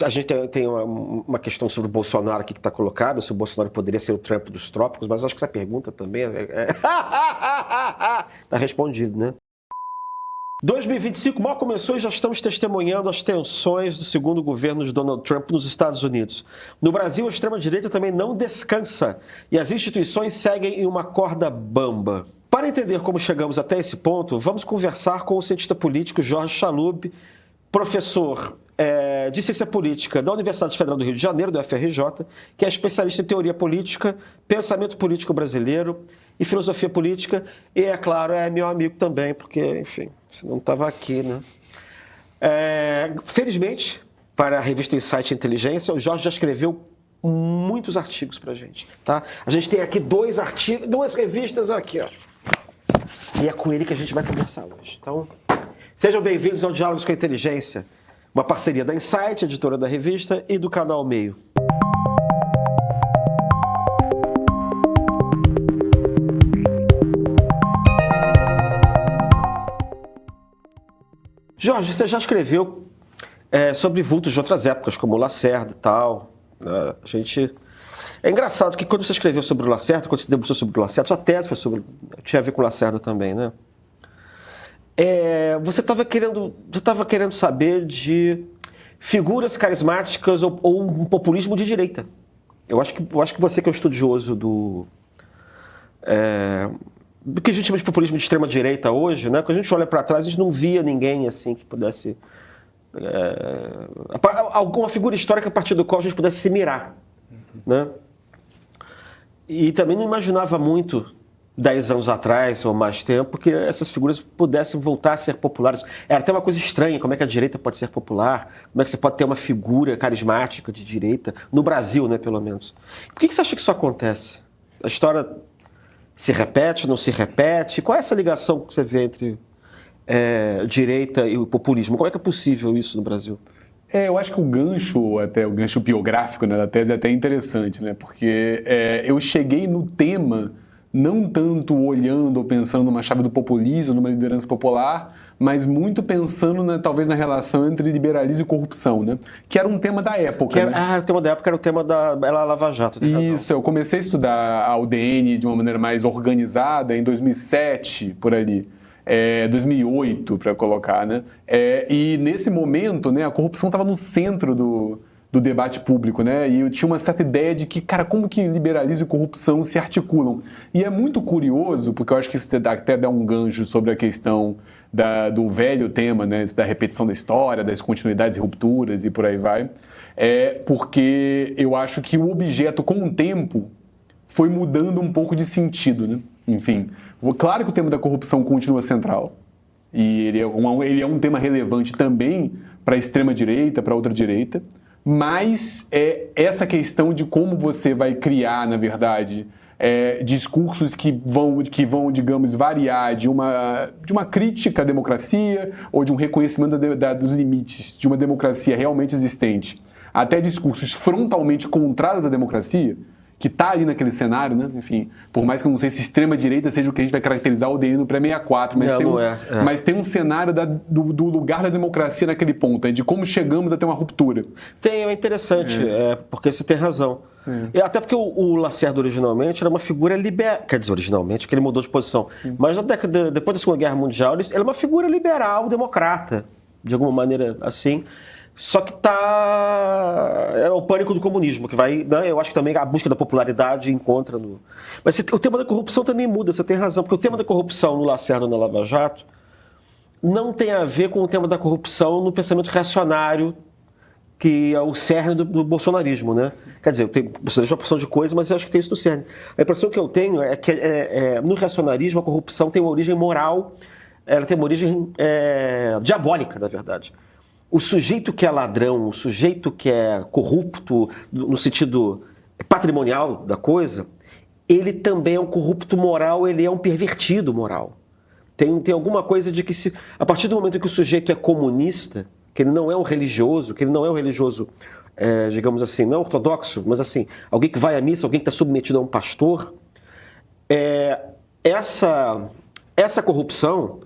A gente tem uma questão sobre o Bolsonaro aqui que está colocada, se o Bolsonaro poderia ser o Trump dos trópicos, mas acho que essa pergunta também tá respondido, né? 2025 mal começou e já estamos testemunhando as tensões do segundo governo de Donald Trump nos Estados Unidos. No Brasil, a extrema-direita também não descansa e as instituições seguem em uma corda bamba. Para entender como chegamos até esse ponto, vamos conversar com o cientista político Jorge Chalub, professor de Ciência Política da Universidade Federal do Rio de Janeiro, do FRJ, que é especialista em teoria política, pensamento político brasileiro e filosofia política, e, é claro, é meu amigo também, porque, enfim, senão não estava aqui, né? Felizmente, para a revista Insight Inteligência, o Jorge já escreveu muitos artigos para a gente, tá? A gente tem aqui dois artigos, duas revistas aqui, ó. E é com ele que a gente vai conversar hoje. Então, sejam bem-vindos ao Diálogos com a Inteligência, uma parceria da Insight, editora da revista, e do Canal Meio. Jorge, você já escreveu sobre vultos de outras épocas, como o Lacerda e tal. É engraçado que quando você escreveu sobre o Lacerda, quando você debruçou sobre o Lacerda, sua tese tinha a ver com o Lacerda também, né? Você estava querendo saber de figuras carismáticas ou um populismo de direita. Eu acho que você que é um estudioso do que a gente chama de populismo de extrema direita hoje, né? Quando a gente olha para trás, a gente não via ninguém assim que pudesse alguma figura histórica a partir do qual a gente pudesse se mirar, né? E também não imaginava muito 10 anos atrás ou mais tempo que essas figuras pudessem voltar a ser populares. Era até uma coisa estranha, como é que a direita pode ser popular, como é que você pode ter uma figura carismática de direita, no Brasil, né, pelo menos. Por que você acha que isso acontece? A história se repete, não se repete? Qual é essa ligação que você vê entre direita e o populismo? Como é que é possível isso no Brasil? Eu acho que o gancho biográfico, né, da tese é até interessante, né, porque eu cheguei no tema não tanto olhando ou pensando numa chave do populismo, numa liderança popular, mas muito pensando, talvez, na relação entre liberalismo e corrupção, né? Que era um tema da época. O tema da época era o tema da Lava Jato. Isso, eu comecei a estudar a UDN de uma maneira mais organizada em 2007, por ali. 2008, para colocar, né? E nesse momento, né, a corrupção estava no centro do debate público, né? E eu tinha uma certa ideia de que, cara, como que liberalismo e corrupção se articulam? E é muito curioso, porque eu acho que isso até dá um gancho sobre a questão do velho tema, né? Da repetição da história, das continuidades e rupturas e por aí vai. Porque eu acho que o objeto, com o tempo, foi mudando um pouco de sentido, né? Enfim, claro que o tema da corrupção continua central. E ele é um tema relevante também para a extrema-direita, para a ultra-direita. Mas essa questão de como você vai criar, na verdade, discursos que vão, digamos, variar de uma crítica à democracia ou de um reconhecimento dos limites de uma democracia realmente existente, até discursos frontalmente contrários à democracia, que está ali naquele cenário, né? Enfim, por mais que eu não sei se extrema-direita seja o que a gente vai caracterizar o UDN no pré-64, mas tem um cenário do lugar da democracia naquele ponto, de como chegamos a ter uma ruptura. É interessante, porque você tem razão. E até porque o Lacerda originalmente era uma figura liberal, quer dizer, originalmente, porque ele mudou de posição, mas depois da Segunda Guerra Mundial, ele é uma figura liberal, democrata, de alguma maneira assim. Só que é o pânico do comunismo, que vai, né? Eu acho que também a busca da popularidade encontra no... Mas o tema da corrupção também muda, você tem razão, porque o tema da corrupção no Lacerda e na Lava Jato não tem a ver com o tema da corrupção no pensamento reacionário, que é o cerne do bolsonarismo, né? Quer dizer, você deixa uma porção de coisa, mas eu acho que tem isso no cerne. A impressão que eu tenho é que no reacionarismo a corrupção tem uma origem moral, ela tem uma origem diabólica, na verdade. O sujeito que é ladrão, o sujeito que é corrupto, no sentido patrimonial da coisa, ele também é um corrupto moral, ele é um pervertido moral. Tem alguma coisa de que, a partir do momento que o sujeito é comunista, que ele não é um religioso, digamos assim, não ortodoxo, mas assim, alguém que vai à missa, alguém que está submetido a um pastor, essa corrupção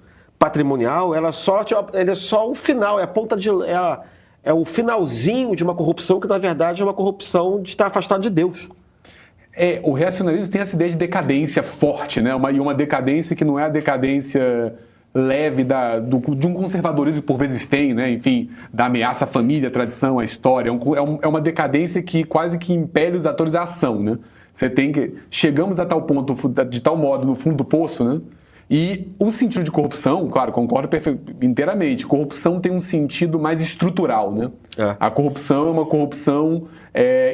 patrimonial, ela é só o final, é a ponta de... é o finalzinho de uma corrupção que, na verdade, é uma corrupção de estar afastado de Deus. O reacionarismo tem essa ideia de decadência forte, né? E uma decadência que não é a decadência leve de um conservadorismo que por vezes tem, né? Enfim, da ameaça à família, à tradição, à história. É uma decadência que quase que impele os atores à ação, né? Você tem que... Chegamos a tal ponto, de tal modo, no fundo do poço, né? E o sentido de corrupção, claro, concordo inteiramente, corrupção tem um sentido mais estrutural, né? A corrupção é uma corrupção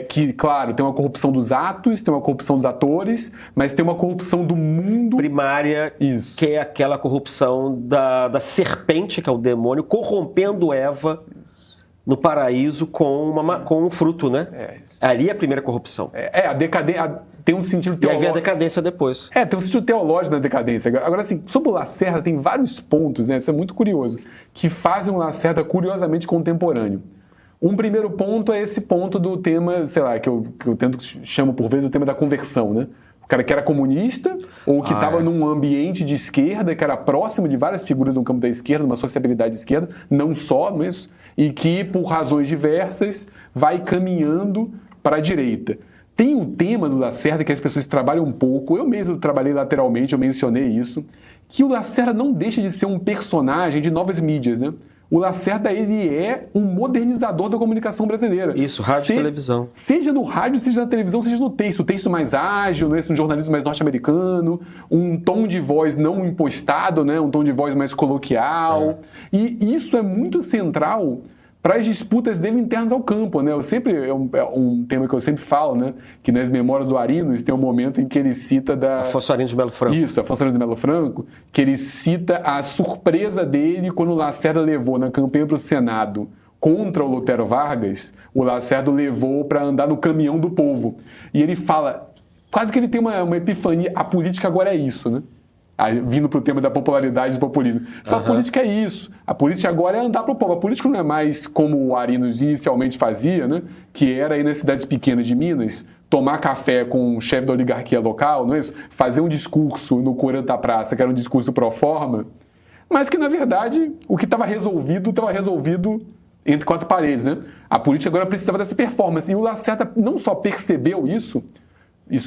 que, claro, tem uma corrupção dos atos, tem uma corrupção dos atores, mas tem uma corrupção do mundo... Primária, Isso. Que é aquela corrupção da serpente, que é o demônio, corrompendo Eva no paraíso com um fruto, né? Ali é a primeira corrupção. A decadência... Tem um sentido teológico. E aí vem a decadência depois. Tem um sentido teológico na decadência. Agora, assim, sobre o Lacerda, tem vários pontos, né? Isso é muito curioso, que fazem o Lacerda curiosamente contemporâneo. Um primeiro ponto é esse ponto do tema, sei lá, que eu chamo por vezes o tema da conversão, né? O cara que era comunista, ou que estava num ambiente de esquerda, que era próximo de várias figuras no campo da esquerda, numa sociabilidade de esquerda, não só, não é isso? E que, por razões diversas, vai caminhando para a direita. Tem o tema do Lacerda que as pessoas trabalham um pouco, eu mesmo trabalhei lateralmente, eu mencionei isso, que o Lacerda não deixa de ser um personagem de novas mídias, né? O Lacerda, ele é um modernizador da comunicação brasileira. Isso, rádio e televisão. Seja no rádio, seja na televisão, seja no texto. O texto mais ágil, né? Um jornalismo mais norte-americano, um tom de voz não impostado, né? Um tom de voz mais coloquial. E isso é muito central para as disputas dele internas ao campo, né? É um tema que eu sempre falo, né? Que nas Memórias do Arinos tem um momento em que ele cita Afonso Arinos de Melo Franco. Isso, Afonso Arinos de Melo Franco, que ele cita a surpresa dele quando o Lacerda levou na campanha para o Senado contra o Lutero Vargas, o Lacerda levou para andar no caminhão do povo. E ele fala, quase que ele tem uma epifania, a política agora é isso, né? Vindo para o tema da popularidade do populismo. A política é isso. A política agora é andar para o povo. A política não é mais como o Arinos inicialmente fazia, né? Que era ir nas cidades pequenas de Minas, tomar café com o chefe da oligarquia local, não é isso? Fazer um discurso no Corante da Praça, que era um discurso pro forma, mas que, na verdade, o que estava resolvido entre quatro paredes, né? A política agora precisava dessa performance. E o Lacerda não só percebeu isso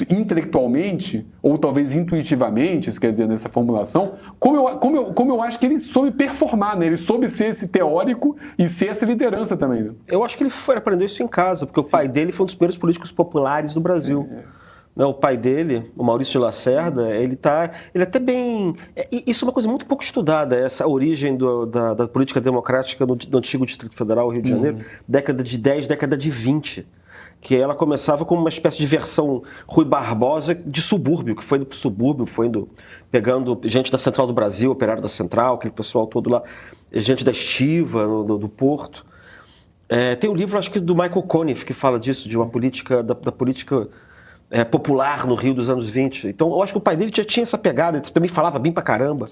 intelectualmente, ou talvez intuitivamente, quer dizer, nessa formulação, como eu acho que ele soube performar, né? Ele soube ser esse teórico e ser essa liderança também. Né? Eu acho que ele aprendeu isso em casa, porque o pai dele foi um dos primeiros políticos populares do Brasil. O pai dele, o Maurício de Lacerda, ele até bem... Isso é uma coisa muito pouco estudada, essa origem da política democrática no antigo Distrito Federal, Rio de Janeiro, década de 10, década de 20. Que ela começava como uma espécie de versão Rui Barbosa de subúrbio, que foi indo para o subúrbio, pegando gente da Central do Brasil, operário da Central, aquele pessoal todo lá, gente da Estiva, do Porto. Tem um livro, acho que do Michael Conniff, que fala disso, de uma política, da política popular no Rio dos anos 20. Então, eu acho que o pai dele já tinha essa pegada, ele também falava bem pra caramba.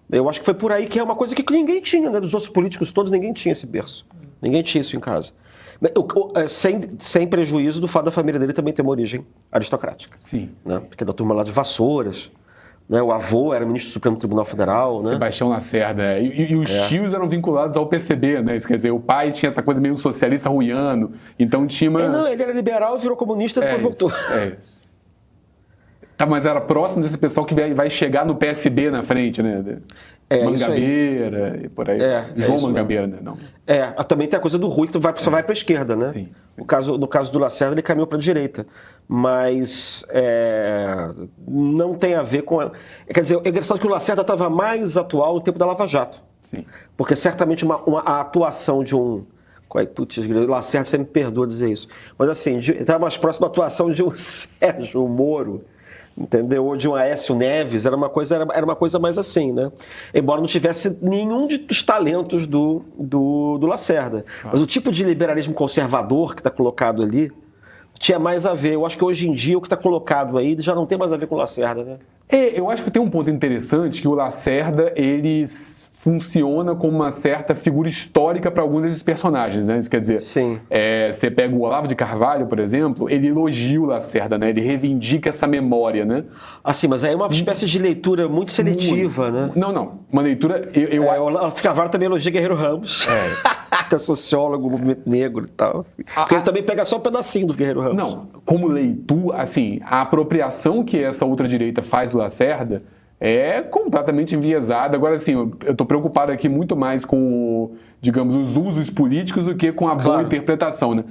Eu acho que foi por aí, que é uma coisa que ninguém tinha, né? Dos outros políticos todos, ninguém tinha esse berço. Ninguém tinha isso em casa. Sem prejuízo do fato da família dele também ter uma origem aristocrática. Sim. Né? Porque é da turma lá de Vassouras, né? O avô era ministro do Supremo Tribunal Federal. Né? Sebastião Lacerda. E os tios eram vinculados ao PCB, né? Isso quer dizer, o pai tinha essa coisa meio socialista ruiano, então tinha uma... Não, ele era liberal, virou comunista e depois voltou. Tá, mas era próximo desse pessoal que vai chegar no PSB na frente, né? Mangabeira e por aí. João Mangabeira, né? Não. Também tem a coisa do Rui, que só vai para a esquerda, né? Sim. No caso do Lacerda, ele caminhou para a direita. Mas não tem a ver com... Quer dizer, é engraçado que o Lacerda estava mais atual no tempo da Lava Jato. Sim. Porque certamente a atuação de um... Putz, Lacerda, você me perdoa dizer isso. Mas assim, estava mais próximo da atuação de um Sérgio Moro, entendeu? Ou de um Aécio Neves, era uma coisa mais assim, né? Embora não tivesse nenhum dos talentos do Lacerda. Mas o tipo de liberalismo conservador que está colocado ali tinha mais a ver. Eu acho que hoje em dia o que está colocado aí já não tem mais a ver com o Lacerda, né? Eu acho que tem um ponto interessante, que o Lacerda, ele funciona como uma certa figura histórica para alguns desses personagens, né? Isso quer dizer, você pega o Olavo de Carvalho, por exemplo, ele elogia o Lacerda, né? Ele reivindica essa memória, né? Assim, mas aí é uma espécie de leitura muito seletiva, né? Não. Uma leitura... O Olavo de Carvalho também elogia Guerreiro Ramos. marca sociólogo, movimento negro e tal. Porque ele também pega só um pedacinho do Guerreiro Ramos. Não, como leitura, assim, a apropriação que essa ultradireita faz do Lacerda é completamente enviesada. Agora, assim, eu estou preocupado aqui muito mais com, digamos, os usos políticos do que com a boa interpretação, né?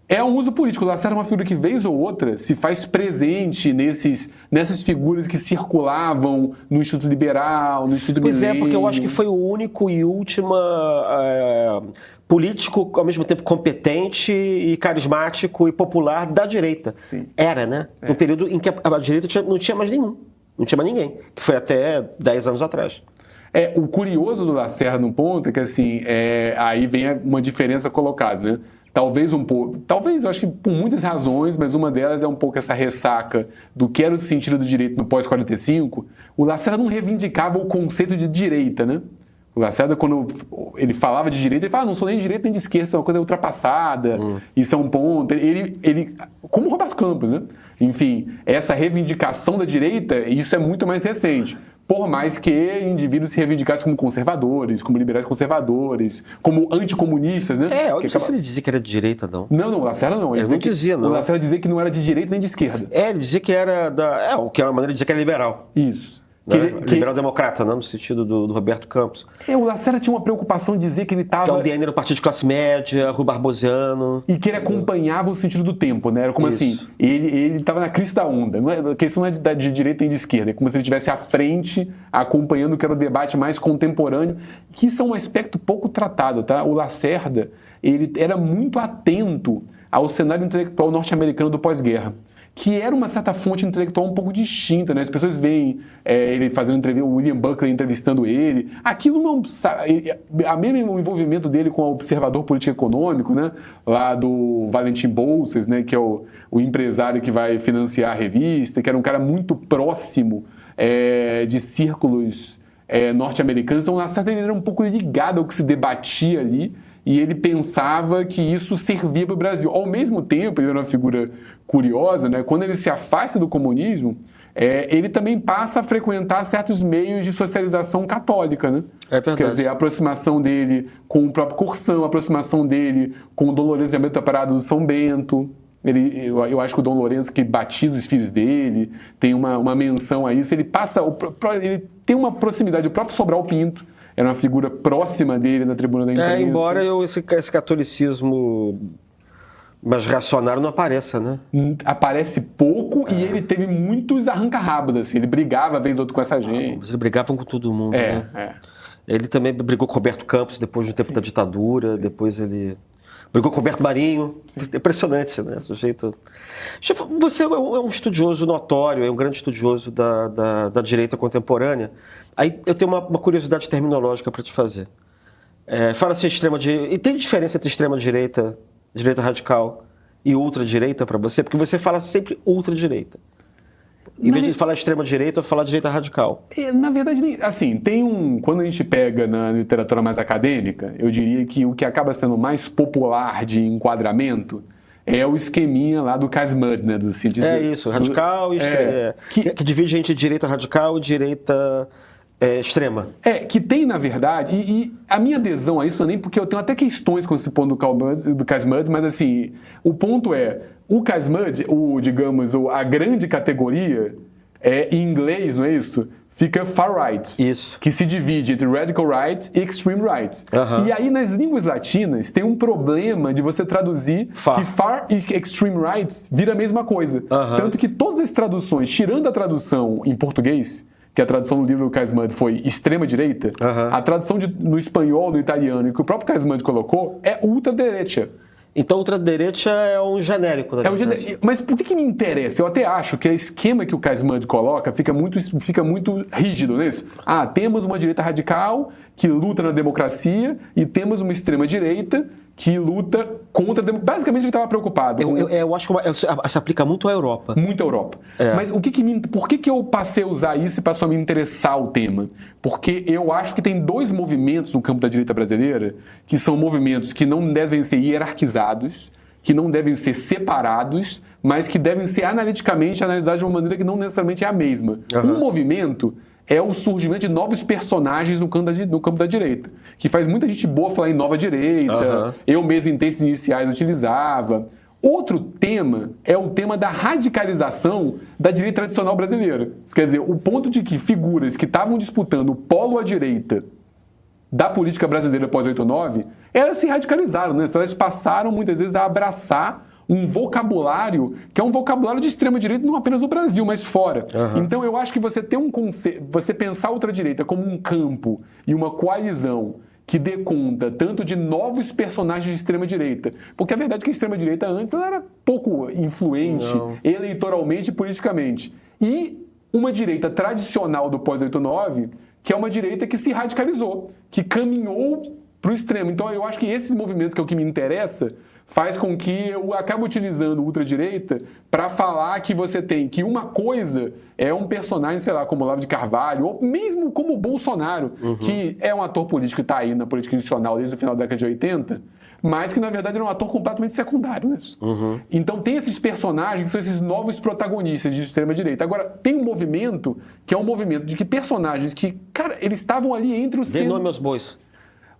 É um uso político. O Lacerda é uma figura que, vez ou outra, se faz presente nessas figuras que circulavam no Instituto Liberal, no Instituto Milênio. Pois é, porque eu acho que foi o único e último político, ao mesmo tempo competente e carismático e popular da direita. Sim. Era, né? No período em que a direita não tinha mais nenhum. Não tinha mais ninguém. Que foi até 10 anos atrás. O curioso do Lacerda, no ponto, é que, assim, aí vem uma diferença colocada, né? Talvez um pouco, eu acho que por muitas razões, mas uma delas é um pouco essa ressaca do que era o sentido do direito no pós-45. O Lacerda não reivindicava o conceito de direita, né? O Lacerda, quando ele falava de direita, ele falava, não sou nem de direita nem de esquerda, isso é uma coisa ultrapassada, isso é um ponto. Ele, como o Roberto Campos, né? Enfim, essa reivindicação da direita, isso é muito mais recente. Por mais que indivíduos se reivindicassem como conservadores, como liberais conservadores, como anticomunistas, né? Eu não sei se ele dizia que era de direita, não. Não, o Lacerda não. Ele não dizia, não. O Lacerda dizia que não era de direita nem de esquerda. Ele dizia que era o que é uma maneira de dizer que era liberal. Isso. Né? Liberal-democrata, não no sentido do Roberto Campos. O Lacerda tinha uma preocupação de dizer que ele estava... Que é o DN do partido de classe média, Rui Barbosiano. E que ele acompanhava o sentido do tempo, né? Era como assim, ele estava na crista da onda. A questão não é de direita nem de esquerda, é como se ele estivesse à frente, acompanhando o que era o debate mais contemporâneo, que isso é um aspecto pouco tratado, tá? O Lacerda, ele era muito atento ao cenário intelectual norte-americano do pós-guerra, que era uma certa fonte intelectual um pouco distinta, né? As pessoas veem ele fazendo entrevista, o William Buckley entrevistando ele. Aquilo não... A mesmo envolvimento dele com o observador político-econômico, né? Lá do Valentim Bolsas, né? Que é o empresário que vai financiar a revista, que era um cara muito próximo de círculos norte-americanos. Então, na certa, ele era um pouco ligado ao que se debatia ali, e ele pensava que isso servia para o Brasil. Ao mesmo tempo, ele era uma figura curiosa, né? Quando ele se afasta do comunismo, ele também passa a frequentar certos meios de socialização católica, né? Quer dizer, a aproximação dele com o próprio Cursão, a aproximação dele com o Dom Lourenço de Almeida Parado do São Bento. Eu acho que o Dom Lourenço, que batiza os filhos dele, tem uma menção a isso. Ele tem uma proximidade. O próprio Sobral Pinto era uma figura próxima dele na tribuna da imprensa. Embora esse catolicismo mais reacionário não apareça, né? Aparece pouco e ele teve muitos arranca-rabos, assim. Ele brigava, vez ou outra, com essa gente. Mas ele brigava com todo mundo, né? Ele também brigou com o Roberto Campos depois do tempo da ditadura, depois ele... Brigou com o Roberto Marinho. Impressionante, né? Sujeito... Você é um estudioso notório, é um grande estudioso da direita contemporânea. Aí eu tenho uma curiosidade terminológica para te fazer. Fala-se extrema-direita... E tem diferença entre extrema-direita, direita radical e ultradireita para você? Porque você fala sempre ultradireita. Em vez de falar extrema-direita, eu falar direita radical. Na verdade, assim, quando a gente pega na literatura mais acadêmica, eu diria que o que acaba sendo mais popular de enquadramento é o esqueminha lá do Casmud, né? Isso, radical e extrema. Que divide entre direita radical e direita extrema. Que tem, na verdade, e a minha adesão a isso não é nem porque eu tenho até questões com esse ponto do Casmud, mas assim, o ponto o Casmud, digamos, a grande categoria, em inglês, não é isso? Fica far right, isso, que se divide entre radical right e extreme right. E aí, nas línguas latinas, tem um problema de você traduzir que far e extreme right vira a mesma coisa. Tanto que todas as traduções, tirando a tradução em português, que a tradução do livro do Casmud foi extrema-direita, a tradução no espanhol, no italiano, e que o próprio Casmud colocou, é ultraderecha. Então, ultraderecha é um genérico. Mas por que me interessa? Eu até acho que o esquema que o Casmud coloca fica muito rígido, não é isso? Temos uma direita radical que luta na democracia e temos uma extrema-direita que luta contra a democracia. Basicamente, ele estava preocupado. Eu acho que se aplica muito à Europa. Muito à Europa. Mas por que eu passei a usar isso e passou a me interessar o tema? Porque eu acho que tem dois movimentos no campo da direita brasileira que são movimentos que não devem ser hierarquizados, que não devem ser separados, mas que devem ser analiticamente analisados de uma maneira que não necessariamente é a mesma. Um movimento é o surgimento de novos personagens no campo da direita, que faz muita gente boa falar em nova direita, eu mesmo em textos iniciais utilizava. Outro tema é o tema da radicalização da direita tradicional brasileira. Quer dizer, o ponto de que figuras que estavam disputando o polo à direita da política brasileira pós-89, elas se radicalizaram, né? Elas passaram muitas vezes a abraçar um vocabulário que é um vocabulário de extrema-direita não apenas no Brasil, mas fora. Então eu acho que você ter você pensar a ultradireita como um campo e uma coalizão que dê conta tanto de novos personagens de extrema-direita, porque a verdade é que a extrema-direita antes ela era pouco influente eleitoralmente e politicamente. E uma direita tradicional do pós-89, que é uma direita que se radicalizou, que caminhou para o extremo. Então eu acho que esses movimentos, que é o que me interessa, faz com que eu acabe utilizando ultradireita para falar que você tem que uma coisa é um personagem, sei lá, como Olavo de Carvalho, ou mesmo como o Bolsonaro, que é um ator político que está aí na política institucional desde o final da década de 80, mas que na verdade era um ator completamente secundário nisso. Então tem esses personagens que são esses novos protagonistas de extrema-direita. Agora, tem um movimento que é um movimento de que personagens que, cara, eles estavam ali entre os... Dê nome aos bois.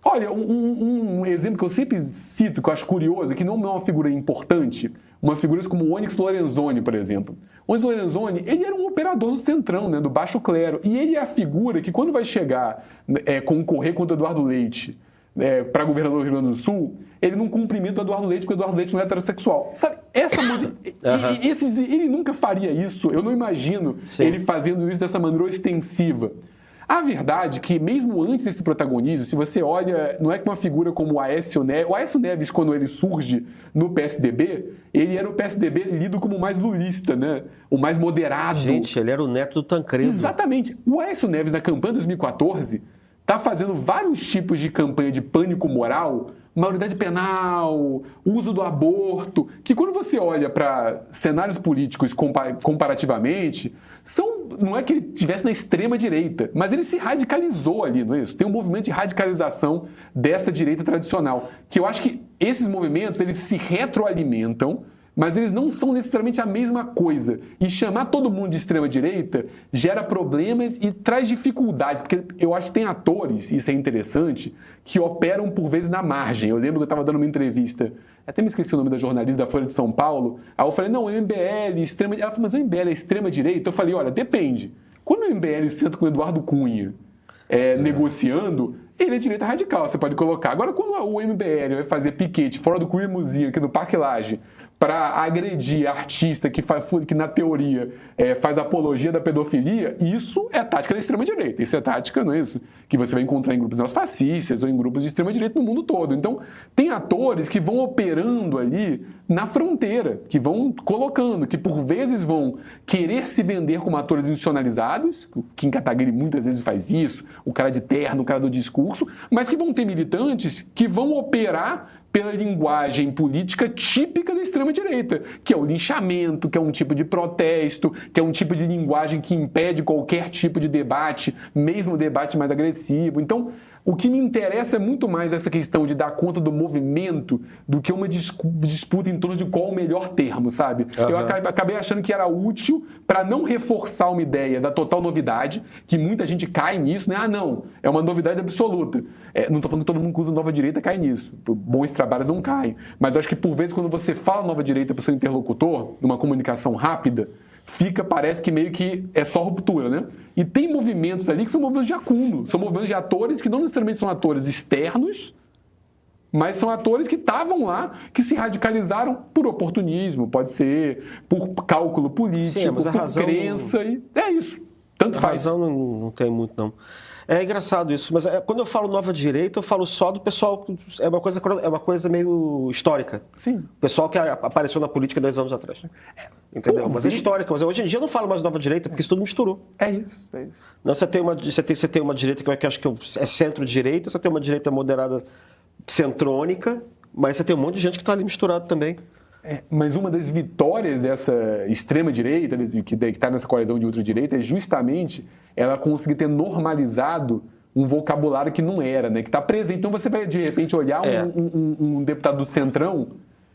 Olha, um exemplo que eu sempre cito, que eu acho curioso, é que não é uma figura importante, uma figura como o Onyx Lorenzoni, por exemplo. O Onyx Lorenzoni, ele era um operador do centrão, né, do baixo clero, e ele é a figura que quando vai chegar, concorrer contra Eduardo Leite, para governador do Rio Grande do Sul, ele não cumprimenta o Eduardo Leite, porque o Eduardo Leite não é heterossexual. Sabe, ele nunca faria isso, eu não imagino ele fazendo isso dessa maneira ostensiva. A verdade é que, mesmo antes desse protagonismo, se você olha, não é que uma figura como o Aécio Neves, quando ele surge no PSDB, ele era o PSDB lido como o mais lulista, né? O mais moderado. Gente, ele era o neto do Tancredo. Exatamente. O Aécio Neves, na campanha de 2014, está fazendo vários tipos de campanha de pânico moral, maioridade penal, uso do aborto, que quando você olha para cenários políticos comparativamente, não é que ele estivesse na extrema direita, mas ele se radicalizou ali, não é isso? Tem um movimento de radicalização dessa direita tradicional, que eu acho que esses movimentos eles se retroalimentam, mas eles não são necessariamente a mesma coisa. E chamar todo mundo de extrema-direita gera problemas e traz dificuldades, porque eu acho que tem atores, isso é interessante, que operam por vezes na margem. Eu lembro que eu estava dando uma entrevista, até me esqueci o nome da jornalista da Folha de São Paulo, aí eu falei, não, o MBL, extrema... Ela falou, mas o MBL é extrema-direita? Eu falei, olha, depende. Quando o MBL senta com o Eduardo Cunha, negociando, ele é direita radical, você pode colocar. Agora, quando o MBL vai fazer piquete fora do Cunha Muzinho, aqui no Parque Lage, para agredir artista que na teoria faz apologia da pedofilia, isso é tática da extrema-direita. Isso é tática, não é isso? Que você vai encontrar em grupos neofascistas ou em grupos de extrema-direita no mundo todo. Então, tem atores que vão operando ali na fronteira, que vão colocando, que por vezes vão querer se vender como atores institucionalizados, o Kim Kataguiri muitas vezes faz isso, o cara de terno, o cara do discurso, mas que vão ter militantes que vão operar pela linguagem política típica da extrema-direita, que é o linchamento, que é um tipo de protesto, que é um tipo de linguagem que impede qualquer tipo de debate, mesmo debate mais agressivo. Então, o que me interessa é muito mais essa questão de dar conta do movimento do que uma disputa em torno de qual o melhor termo, sabe? Eu acabei achando que era útil para não reforçar uma ideia da total novidade, que muita gente cai nisso, né? Ah, não, é uma novidade absoluta. Não estou falando que todo mundo que usa nova direita cai nisso. Bons trabalhos não caem. Mas eu acho que, por vezes, quando você fala nova direita para o seu interlocutor, numa comunicação rápida, parece que meio que é só ruptura, né? E tem movimentos ali que são movimentos de acúmulo, são movimentos de atores que não necessariamente são atores externos, mas são atores que estavam lá, que se radicalizaram por oportunismo, pode ser por cálculo político, por crença, e é isso. Tanto faz. A razão não tem muito, não. É engraçado isso, mas quando eu falo nova direita, eu falo só do pessoal, é uma coisa meio histórica. Sim. O pessoal que apareceu na política 10 anos atrás. Entendeu? Mas é histórica. Mas hoje em dia eu não falo mais nova direita, porque isso tudo misturou. É isso. Não, você tem uma direita que eu acho que é centro-direita, você tem uma direita moderada centrônica, mas você tem um monte de gente que está ali misturado também. Mas uma das vitórias dessa extrema-direita, que está nessa coalizão de ultradireita, é justamente ela conseguir ter normalizado um vocabulário que não era, né? Que está presente. Então você vai, de repente, olhar um deputado do Centrão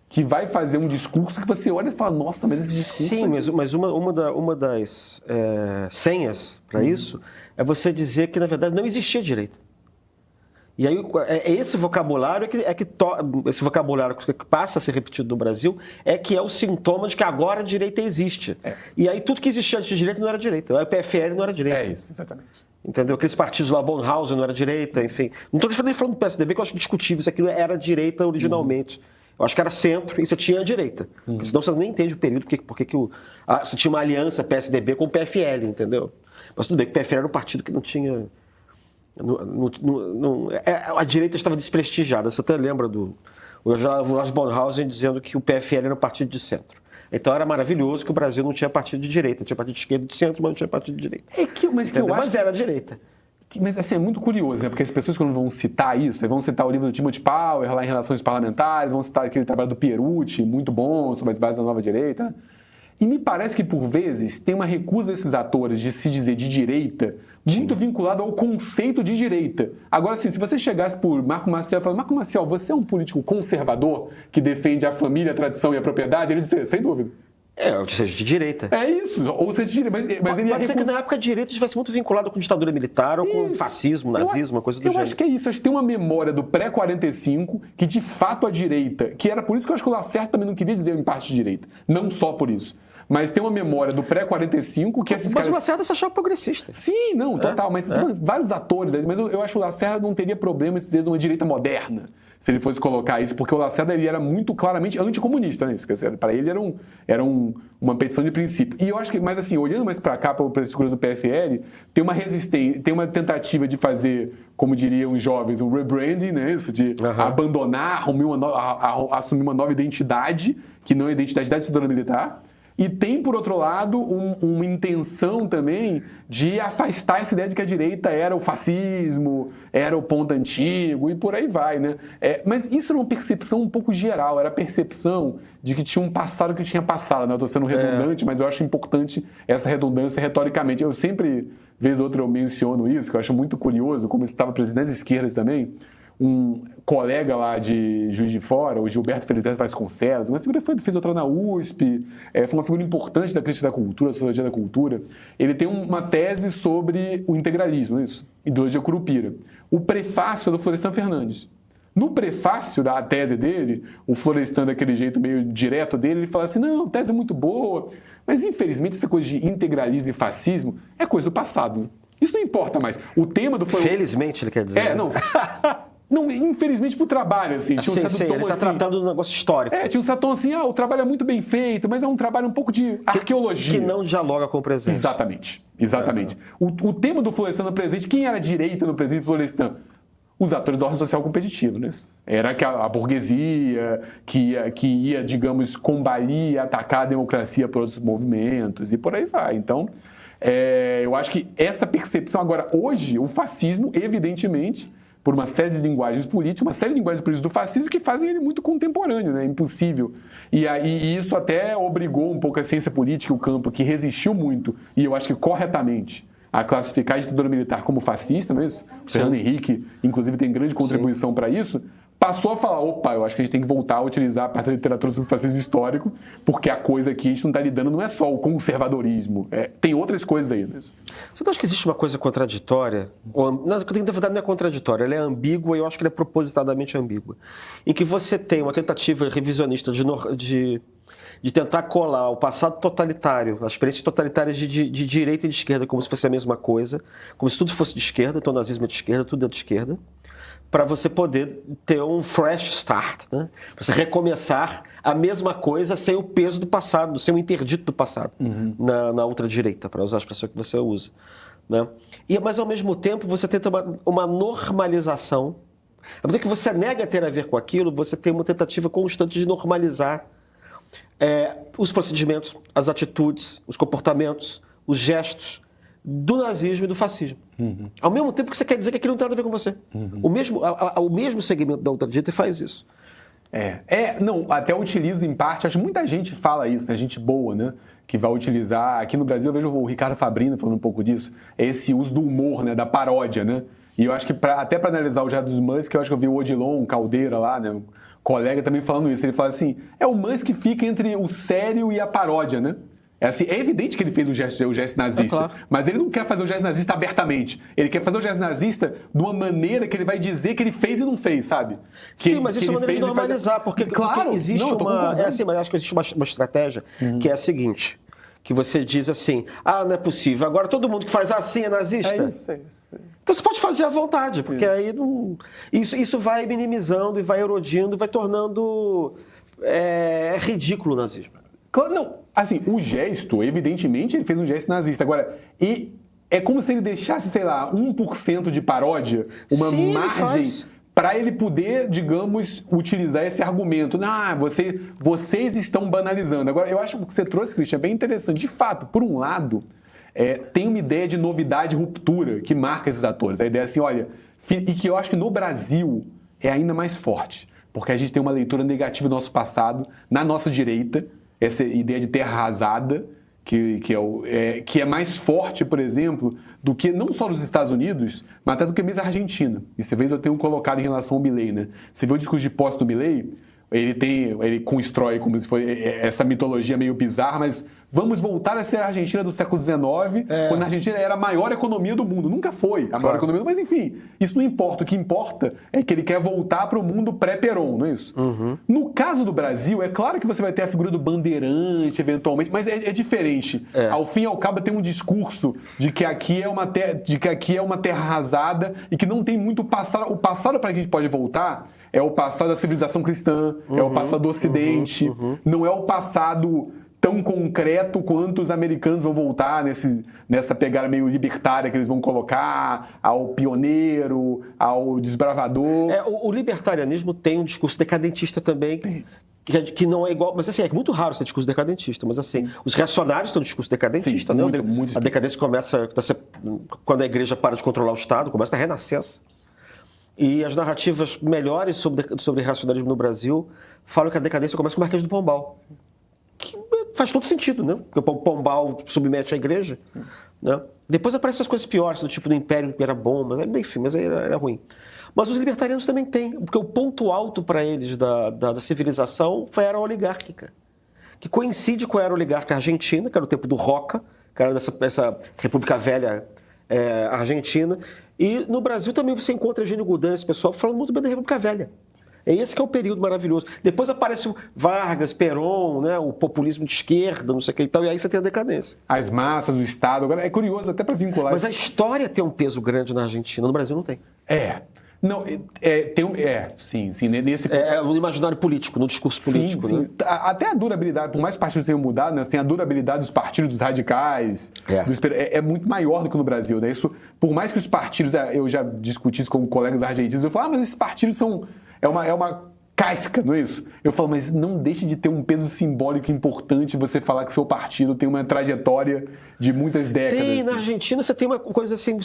que vai fazer um discurso que você olha e fala, nossa, mas esse discurso... Sim, mas uma das senhas para isso é você dizer que, na verdade, não existia direita. E aí, esse vocabulário esse vocabulário que passa a ser repetido no Brasil que é o sintoma de que agora a direita existe. E aí, tudo que existia antes de direita não era direita. O PFL não era direita. É isso, exatamente. Entendeu? Aqueles partidos lá, Bonhausen não era direita, enfim. Não estou nem falando do PSDB, que eu acho discutível. Isso aqui era direita originalmente. Eu acho que era centro e você tinha a direita. Porque senão você nem entende o período, porque você tinha uma aliança PSDB com o PFL, entendeu? Mas tudo bem que o PFL era um partido que não tinha... a direita estava desprestigiada. Você até lembra do Lars Bonhausen dizendo que o PFL era um partido de centro. Então era maravilhoso que o Brasil não tinha partido de direita. Tinha partido de esquerda e de centro, mas não tinha partido de direita. Mas era a direita. Mas assim, é muito curioso, né? Porque as pessoas, quando vão citar isso, vão citar o livro do Timothy Power lá em Relações Parlamentares, vão citar aquele trabalho do Pierucci, muito bom, sobre as bases da nova direita, né? E me parece que, por vezes, tem uma recusa desses atores de se dizer de direita muito vinculado ao conceito de direita. Agora, assim, se você chegasse por Marco Maciel e falasse, Marco Maciel, você é um político conservador que defende a família, a tradição e a propriedade? Ele disse, sem dúvida. Ou seja, de direita. É isso, ou seja, de direita. Mas ele pode ser que na época a direita estivesse muito vinculado com ditadura militar ou com fascismo, nazismo, uma coisa do gênero. Eu acho que é isso, acho que tem uma memória do pré-45 que de fato a direita, que era por isso que eu acho que o Lacerda também não queria dizer em parte de direita, não só por isso. Mas tem uma memória do pré-45 que esses caras... Mas o Lacerda se achava progressista. Sim, não, total. Mas tem vários atores aí. Mas eu acho que o Lacerda não teria problema se dizer uma direita moderna, se ele fosse colocar isso. Porque o Lacerda ele era muito claramente anticomunista, né? Para ele era uma petição de princípio. E eu acho que... Mas assim, olhando mais para cá, para as figuras do PFL, tem uma resistência, tem uma tentativa de fazer, como diriam os jovens, um rebranding, né? Isso de abandonar, assumir uma nova identidade, que não é a identidade da ditadura militar. E tem, por outro lado, uma intenção também de afastar essa ideia de que a direita era o fascismo, era o ponto antigo e por aí vai, né? Mas isso era uma percepção um pouco geral, era a percepção de que tinha um passado que tinha passado, né? Eu estou sendo redundante, mas eu acho importante essa redundância retoricamente. Eu sempre, vez ou outra, eu menciono isso, que eu acho muito curioso, como estava presente nas esquerdas também, um colega lá de Juiz de Fora, o Gilberto Feliz Vasconcelos, uma figura que fez outra na USP, foi uma figura importante da crítica da cultura, da sociologia da cultura. Ele tem uma tese sobre o integralismo, isso, ideologia curupira. O prefácio é do Florestan Fernandes. No prefácio da tese dele, o Florestan, daquele jeito meio direto dele, ele fala assim, não, a tese é muito boa, mas infelizmente essa coisa de integralismo e fascismo é coisa do passado. Né? Isso não importa mais. O tema do Florestan... Felizmente, ele quer dizer. Não... Não, infelizmente pro trabalho, assim. Tinha um ele está tratando de um negócio histórico. Tinha um certo tom assim, o trabalho é muito bem feito, mas é um trabalho um pouco de arqueologia. Que não dialoga com o presente. Exatamente. O tema do Florestan no presente, quem era a direita no presente do Florestan? Os atores da ordem social competitiva, né? Era a burguesia que ia, digamos, combater e atacar a democracia por outros movimentos e por aí vai. Então, eu acho que essa percepção... Agora, hoje, o fascismo, evidentemente... por uma série de linguagens políticas, do fascismo que fazem ele muito contemporâneo, né? Impossível. E isso até obrigou um pouco a ciência política, o campo, que resistiu muito, e eu acho que corretamente, a classificar a ditadura militar como fascista, não é isso? O Fernando Henrique, inclusive, tem grande contribuição para isso, passou a falar, eu acho que a gente tem que voltar a utilizar a parte da literatura sobre o fascismo histórico, porque a coisa aqui a gente não está lidando não é só o conservadorismo, tem outras coisas aí. Né? Você não acha que existe uma coisa contraditória? Na verdade não é contraditória, ela é ambígua e eu acho que ela é propositadamente ambígua. Em que você tem uma tentativa revisionista de tentar colar o passado totalitário, as experiências totalitárias de direita e de esquerda como se fosse a mesma coisa, como se tudo fosse de esquerda, então o nazismo é de esquerda, tudo é de esquerda, para você poder ter um fresh start, né? Você recomeçar a mesma coisa sem o peso do passado, sem o interdito do passado, na ultradireita, para usar a expressão que você usa. Né? Mas, ao mesmo tempo, você tenta uma normalização. À medida que você nega ter a ver com aquilo, você tem uma tentativa constante de normalizar os procedimentos, as atitudes, os comportamentos, os gestos do nazismo e do fascismo. Ao mesmo tempo que você quer dizer que aquilo não tem nada a ver com você. O mesmo segmento da ultradireita faz isso. Não, até utiliza em parte, acho que muita gente fala isso, né? Gente boa, né? Que vai utilizar, aqui no Brasil eu vejo o Ricardo Fabrino falando um pouco disso, esse uso do humor, né? Da paródia, né? E eu acho que até para analisar o Jardim dos Musk, eu acho que eu vi o Odilon Caldeira lá, né? colega também falando isso. Ele fala assim, é o Musk que fica entre o sério e a paródia, né? Assim, é evidente que ele fez o gesto nazista, claro. mas ele não quer fazer o gesto nazista abertamente. Ele quer fazer o gesto nazista de uma maneira que ele vai dizer que ele fez e não fez, sabe? Sim, mas isso é uma maneira de normalizar, porque existe mas acho que existe uma estratégia que é a seguinte, que você diz assim, não é possível, agora todo mundo que faz assim é nazista. É isso. Então você pode fazer à vontade, porque aí não... Isso vai minimizando e vai erodindo e vai tornando ridículo o nazismo. Claro, não. Assim, o gesto, evidentemente, ele fez um gesto nazista. Agora, e é como se ele deixasse, sei lá, 1% de paródia, uma margem para ele poder, digamos, utilizar esse argumento. Vocês estão banalizando. Agora, eu acho que o que você trouxe, Christian, é bem interessante. De fato, por um lado, tem uma ideia de novidade e ruptura que marca esses atores. A ideia é assim, olha, e que eu acho que no Brasil é ainda mais forte, porque a gente tem uma leitura negativa do nosso passado, na nossa direita, essa ideia de terra arrasada, que é mais forte, por exemplo, do que não só nos Estados Unidos, mas até do que mesmo a Argentina. E você vê, eu tenho colocado em relação ao Milei, né? Você vê o discurso de posse do Milei, ele constrói como se fosse essa mitologia meio bizarra, mas vamos voltar a ser a Argentina do século XIX, quando a Argentina era a maior economia do mundo. Nunca foi a maior economia do mundo, mas enfim, isso não importa. O que importa é que ele quer voltar para o mundo pré-Perón, não é isso? Uhum. No caso do Brasil, é claro que você vai ter a figura do bandeirante, eventualmente, mas é diferente. Ao fim e ao cabo, tem um discurso de que aqui é uma terra arrasada e que não tem muito passado. O passado para que a gente pode voltar é o passado da civilização cristã, é o passado do Ocidente, não é o passado tão concreto quanto os americanos vão voltar nessa pegada meio libertária que eles vão colocar, ao pioneiro, ao desbravador. O libertarianismo tem um discurso decadentista também, que não é igual, mas assim, é muito raro esse discurso decadentista, mas assim, os reacionários têm um discurso decadentista, né? A decadência começa quando a igreja para de controlar o Estado, começa a renascença. E as narrativas melhores sobre racionalismo no Brasil falam que a decadência começa com o Marquês do Pombal. Que faz todo sentido, né? Porque o Pombal submete a igreja. Né? Depois aparecem as coisas piores, do tipo do Império, que era bom, mas enfim, mas aí era ruim. Mas os libertarianos também têm, porque o ponto alto para eles da civilização foi a era oligárquica, que coincide com a era oligárquica argentina, que era o tempo do Roca, que era dessa República Velha argentina. E no Brasil também você encontra Eugênio Goudin, esse pessoal, falando muito bem da República Velha. Esse que é o período maravilhoso. Depois aparece o Vargas, Perón, né, o populismo de esquerda, não sei o que e tal, e aí você tem a decadência. As massas, o Estado. Agora, é curioso até para vincular... Mas a história tem um peso grande na Argentina, no Brasil não tem. Não, sim, nesse... no imaginário político, no discurso político. Sim. Né? Até a durabilidade, por mais que os partidos tenham mudado, né, tem a durabilidade dos partidos, dos radicais, é muito maior do que no Brasil. Né? Isso, por mais que os partidos, eu já discuti isso com colegas argentinos, eu falo, mas esses partidos são... É uma casca, não é isso? Eu falo, mas não deixe de ter um peso simbólico importante você falar que seu partido tem uma trajetória de muitas décadas. Tem, na Argentina você tem uma coisa assim,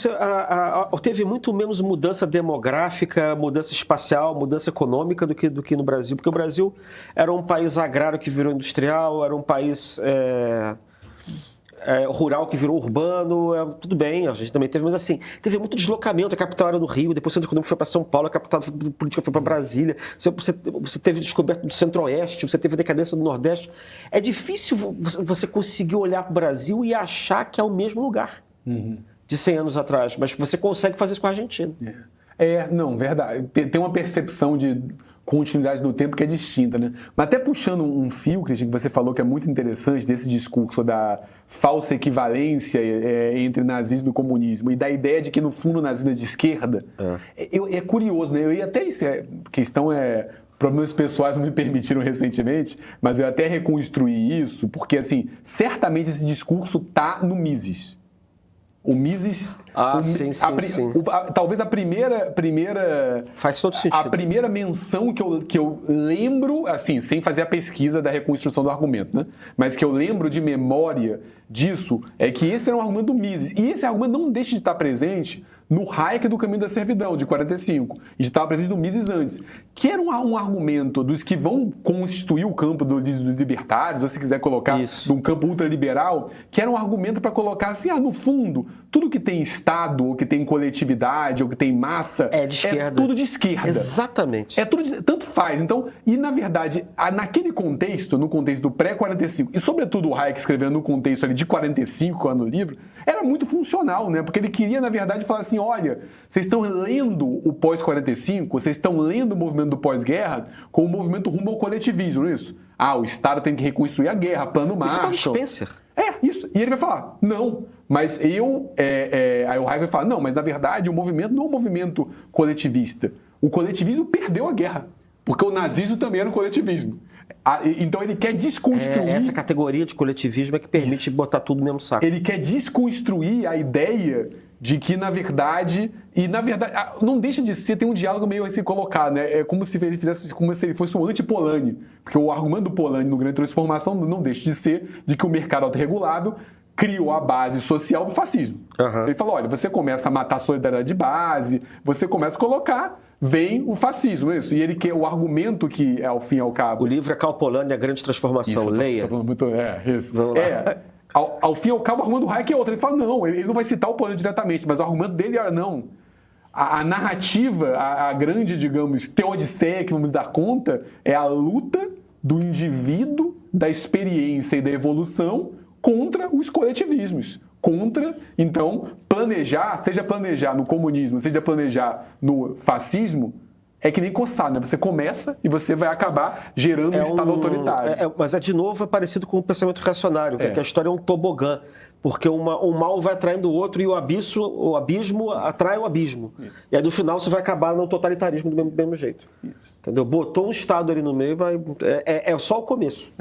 teve muito menos mudança demográfica, mudança espacial, mudança econômica do que no Brasil, porque o Brasil era um país agrário que virou industrial, era um país rural que virou urbano, tudo bem, a gente também teve, mas assim, teve muito deslocamento, a capital era no Rio, depois o centro econômico foi para São Paulo, a capital política foi para Brasília, você teve descoberta do Centro-Oeste, você teve a decadência do Nordeste. É difícil você conseguir olhar para o Brasil e achar que é o mesmo lugar de 100 anos atrás, mas você consegue fazer isso com a Argentina. Não, verdade. Tem uma percepção de continuidade no tempo que é distinta, né? Mas até puxando um fio, Christian, que você falou que é muito interessante desse discurso da falsa equivalência entre nazismo e comunismo e da ideia de que no fundo o nazismo é de esquerda, é curioso, né? Eu ia até problemas pessoais não me permitiram recentemente, mas eu até reconstruí isso, porque assim, certamente esse discurso tá no Mises. O Mises... sim. Talvez a primeira... Faz todo sentido. A primeira menção que eu lembro, assim, sem fazer a pesquisa da reconstrução do argumento, né? Mas que eu lembro de memória disso, é que esse era um argumento do Mises. E esse argumento não deixa de estar presente no Hayek do Caminho da Servidão, de 45, e estava presente no Mises antes, que era um argumento dos que vão constituir o campo dos libertários, ou se quiser colocar num campo ultraliberal, que era um argumento para colocar assim, no fundo, tudo que tem Estado, ou que tem coletividade, ou que tem massa, é de esquerda. É tudo de esquerda. Exatamente. É tudo tanto faz. Então, e na verdade, naquele contexto, no contexto do pré-45, e sobretudo o Hayek escrevendo no contexto ali de 45, quando o livro, era muito funcional, né? Porque ele queria, na verdade, falar assim, olha, vocês estão lendo o pós-45, vocês estão lendo o movimento do pós-guerra com o movimento rumo ao coletivismo, não é isso? O Estado tem que reconstruir a guerra, plano Marshall. Isso tá no Spencer. Isso. E ele vai falar, não, mas aí o Hayek vai falar, não, mas na verdade o movimento não é um movimento coletivista. O coletivismo perdeu a guerra, porque o nazismo também era um coletivismo. Então ele quer desconstruir... Essa categoria de coletivismo é que permite botar tudo no mesmo saco. Ele quer desconstruir a ideia de que, na verdade, não deixa de ser, tem um diálogo meio assim colocado, né? É como se ele fizesse, como se ele fosse um anti-Polanyi, porque o argumento do Polanyi no Grande Transformação não deixa de ser de que o mercado autorregulável criou a base social do fascismo. Uhum. Ele falou, olha, você começa a matar a solidariedade de base, você começa a colocar, vem o fascismo, isso. E ele quer o argumento que, ao fim e ao cabo... O livro é Karl Polanyi, A Grande Transformação, leia. Tô falando muito, isso. Ao fim e ao cabo, o argumento do Hayek é outro. Ele fala, não, ele não vai citar o Polanyi diretamente, mas o argumento dele era, não. A narrativa, a grande, digamos, teodiceia que vamos dar conta, é a luta do indivíduo, da experiência e da evolução contra os coletivismos. Contra, então, seja planejar no comunismo, seja planejar no fascismo, é que nem coçar, né? Você começa e você vai acabar gerando um Estado autoritário. Mas, de novo, é parecido com o pensamento reacionário, porque a história é um tobogã, porque o mal vai atraindo o outro e o abismo atrai o abismo. Isso. E aí, no final, você vai acabar no totalitarismo do mesmo jeito. Isso. Entendeu? Botou um Estado ali no meio, é só o começo.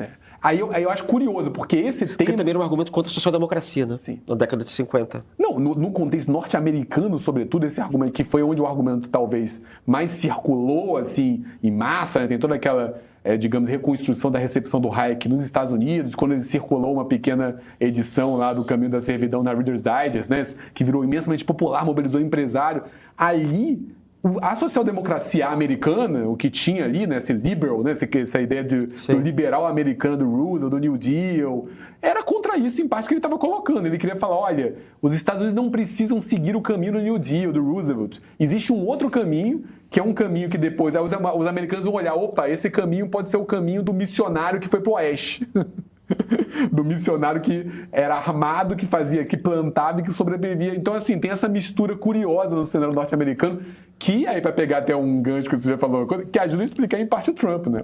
Aí eu acho curioso, porque esse tem... Porque também era um argumento contra a social-democracia, né? Sim. Na década de 50. Não, no contexto norte-americano, sobretudo, esse argumento, que foi onde o argumento talvez mais circulou, assim, em massa, né? Tem toda aquela, digamos, reconstrução da recepção do Hayek nos Estados Unidos, quando ele circulou uma pequena edição lá do Caminho da Servidão na Reader's Digest, né? Que virou imensamente popular, mobilizou empresário. Ali... A social-democracia americana, o que tinha ali, né, esse liberal, né, essa ideia do liberal americano do Roosevelt, do New Deal, era contra isso, em parte, que ele estava colocando. Ele queria falar, olha, os Estados Unidos não precisam seguir o caminho do New Deal, do Roosevelt. Existe um outro caminho, que é um caminho que depois os americanos vão olhar, opa, esse caminho pode ser o caminho do missionário que foi para o oeste. Do missionário que era armado, que plantava e que sobrevivia. Então, assim, tem essa mistura curiosa no cenário norte-americano, que aí, para pegar até um gancho que você já falou, que ajuda a explicar em parte o Trump, né?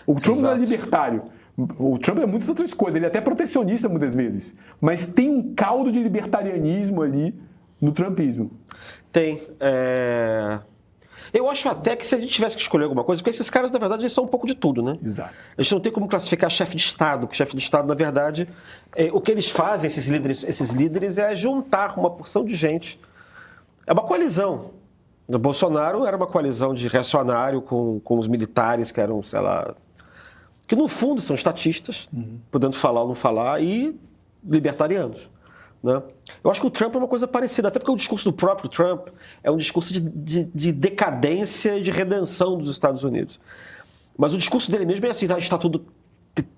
O Trump não é libertário. O Trump é muitas outras coisas, ele é até protecionista muitas vezes, mas tem um caldo de libertarianismo ali no trumpismo. Tem. Eu acho até que se a gente tivesse que escolher alguma coisa, porque esses caras, na verdade, eles são um pouco de tudo, né? Exato. A gente não tem como classificar chefe de Estado, porque chefe de Estado, na verdade, o que eles fazem, esses líderes, é juntar uma porção de gente. É uma coalizão. O Bolsonaro era uma coalizão de reacionário com os militares, que eram, sei lá, que no fundo são estatistas, podendo falar ou não falar, e libertarianos. Né? Eu acho que o Trump é uma coisa parecida, até porque o discurso do próprio Trump é um discurso de decadência e de redenção dos Estados Unidos. Mas o discurso dele mesmo é assim, está tudo...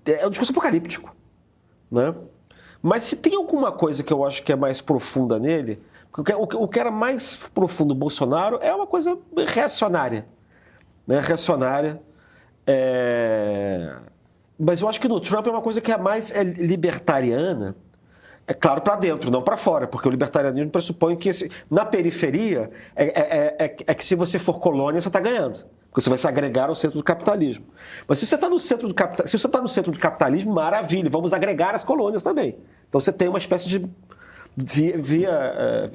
É um discurso apocalíptico. Né? Mas se tem alguma coisa que eu acho que é mais profunda nele, o que era mais profundo do Bolsonaro é uma coisa reacionária. Né? Reacionária. Mas eu acho que no Trump é uma coisa que é mais libertariana. É claro, para dentro, não para fora, porque o libertarianismo pressupõe que na periferia que se você for colônia, você está ganhando. Porque você vai se agregar ao centro do capitalismo. Mas se você está no centro do capitalismo, maravilha, vamos agregar as colônias também. Então você tem uma espécie de via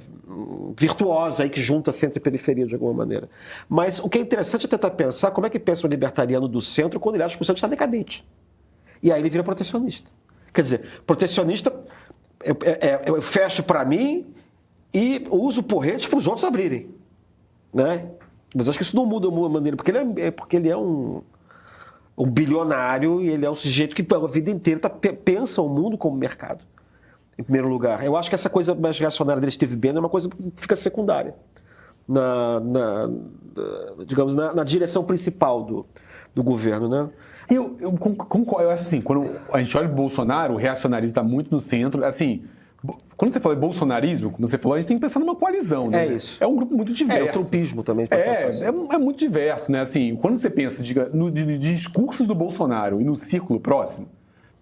virtuosa aí que junta centro e periferia de alguma maneira. Mas o que é interessante é tentar pensar como é que pensa o libertariano do centro quando ele acha que o centro está decadente. E aí ele vira protecionista. Quer dizer, protecionista... Eu fecho para mim e uso porretes para os outros abrirem. Né? Mas acho que isso não muda a maneira, porque ele é um bilionário e ele é um sujeito que a vida inteira pensa o mundo como mercado. em primeiro lugar. Eu acho que essa coisa mais reacionária dele, Steve Bannon, é uma coisa que fica secundária. Digamos, na direção principal do governo, né? Eu concordo, eu acho assim, quando a gente olha o Bolsonaro, o reacionarismo está muito no centro, assim, quando você fala de bolsonarismo, como você falou, a gente tem que pensar numa coalizão, né? É isso. É um grupo muito diverso. O trumpismo também. É muito diverso, né? Assim, quando você pensa de discursos do Bolsonaro e no círculo próximo,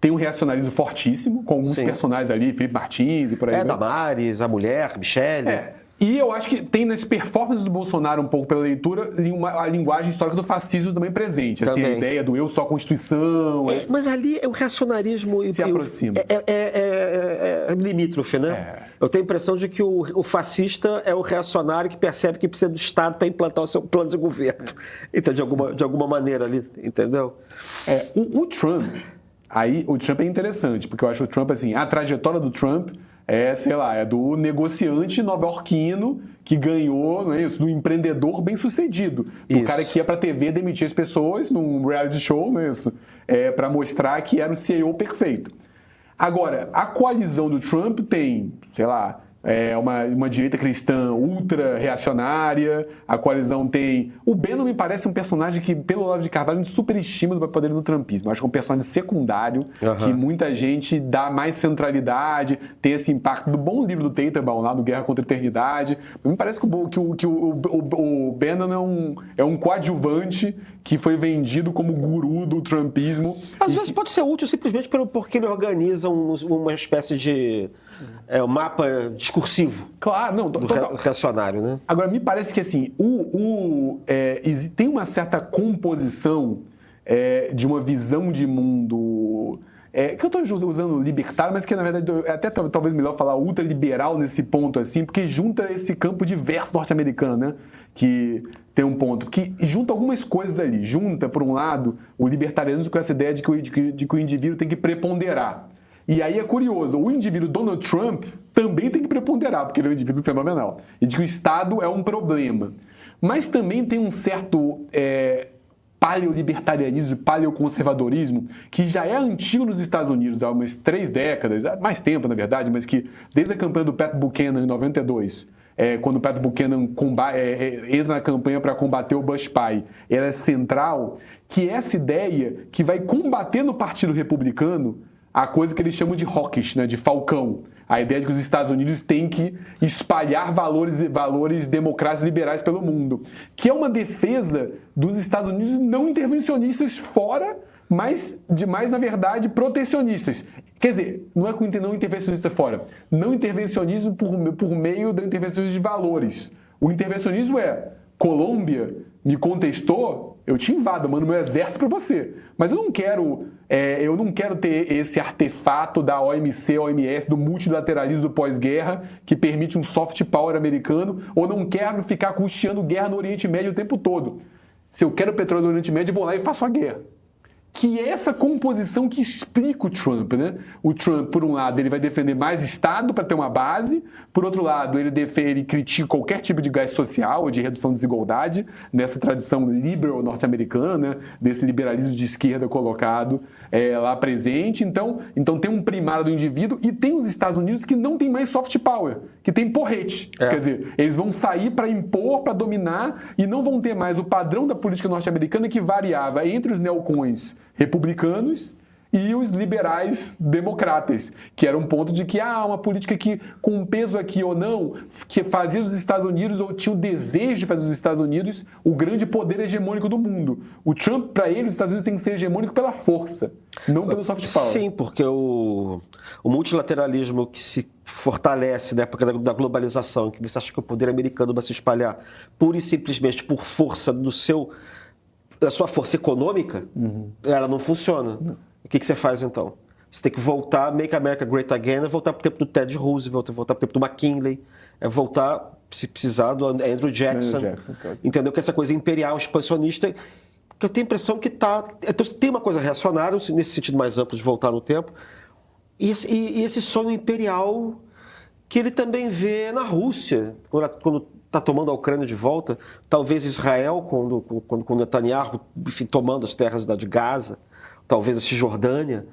tem um reacionarismo fortíssimo, com alguns personagens ali, Felipe Martins e por aí. Damares, a mulher, Michele. E eu acho que tem nas performances do Bolsonaro, um pouco pela leitura, a linguagem histórica do fascismo também presente. Assim, a ideia do eu sou a Constituição. Mas ali o reacionarismo se aproxima. É limítrofe, né? Eu tenho a impressão de que o fascista é o reacionário que percebe que precisa do Estado para implantar o seu plano de governo. Então, de alguma maneira ali, entendeu? O Trump, aí o Trump é interessante, porque eu acho o Trump, assim, a trajetória do Trump é do negociante nova-iorquino que ganhou, não é isso, do empreendedor bem-sucedido. Do cara que ia pra TV demitir as pessoas num reality show, não é isso? Para mostrar que era o CEO perfeito. Agora, a coalizão do Trump tem, uma direita cristã ultra-reacionária, a coalizão tem... O Bannon me parece um personagem que, pelo Olavo de Carvalho, superestima do poder do trumpismo. Acho que é um personagem secundário, que muita gente dá mais centralidade, tem esse impacto do bom livro do Teitelbaum, lá do Guerra contra a Eternidade. Me parece que o Bannon é um coadjuvante que foi vendido como guru do trumpismo. Às vezes pode ser útil simplesmente porque ele organiza uma espécie de mapa discursivo. Claro, não, do reacionário, né? Agora, me parece que assim, tem uma certa composição de uma visão de mundo... que eu estou usando libertário, mas que na verdade é até talvez melhor falar ultraliberal nesse ponto, assim, porque junta esse campo diverso norte-americano, né? Que tem um ponto que junta algumas coisas ali. Junta, por um lado, o libertarianismo com essa ideia de que o indivíduo tem que preponderar. E aí é curioso, o indivíduo Donald Trump também tem que preponderar, porque ele é um indivíduo fenomenal. E de que o Estado é um problema. Mas também tem um certo paleolibertarianismo, paleoconservadorismo, que já é antigo nos Estados Unidos há umas 3 décadas, mais tempo, na verdade, mas que desde a campanha do Pat Buchanan em 92, quando o Pat Buchanan entra na campanha para combater o Bush pai, ela é central, que essa ideia que vai combater no Partido Republicano a coisa que eles chamam de hawkish, né, de falcão. A ideia de que os Estados Unidos têm que espalhar valores democráticos liberais pelo mundo. Que é uma defesa dos Estados Unidos não intervencionistas fora, mas, na verdade, protecionistas. Quer dizer, não é não intervencionista fora. Não intervencionismo por meio do intervencionismo de valores. O intervencionismo Colômbia me contestou, eu te invado, mando meu exército para você. Mas eu não quero ter esse artefato da OMC, OMS, do multilateralismo do pós-guerra, que permite um soft power americano, ou não quero ficar custeando guerra no Oriente Médio o tempo todo. Se eu quero petróleo no Oriente Médio, eu vou lá e faço a guerra. Que é essa composição que explica o Trump, né? O Trump, por um lado, ele vai defender mais Estado para ter uma base, por outro lado, ele critica qualquer tipo de gasto social ou de redução de desigualdade, nessa tradição liberal norte-americana, né? Desse liberalismo de esquerda colocado lá presente. Então tem um primário do indivíduo e tem os Estados Unidos que não tem mais soft power, que tem porrete. Quer dizer, eles vão sair para impor, para dominar e não vão ter mais o padrão da política norte-americana que variava entre os neocons republicanos e os liberais democratas, que era um ponto de que uma política que, com peso aqui ou não, que fazia os Estados Unidos, ou tinha o desejo de fazer os Estados Unidos o grande poder hegemônico do mundo. O Trump, para ele, os Estados Unidos tem que ser hegemônico pela força, não pelo soft power. Sim, porque o multilateralismo que se fortalece na época da globalização, que você acha que o poder americano vai se espalhar pura e simplesmente por força da sua força econômica, ela não funciona. O que você faz então? Você tem que voltar, make America Great Again, voltar para o tempo do Ted Roosevelt, voltar para o tempo do McKinley, voltar, se precisar, do Andrew Jackson. Entendeu? Que essa coisa imperial, expansionista, que eu tenho a impressão que está... Então, tem uma coisa reacionária, nesse sentido mais amplo de voltar no tempo, e esse sonho imperial que ele também vê na Rússia, quando está tomando a Ucrânia de volta, talvez Israel, quando Netanyahu, enfim, tomando as terras de Gaza, talvez a Cisjordânia,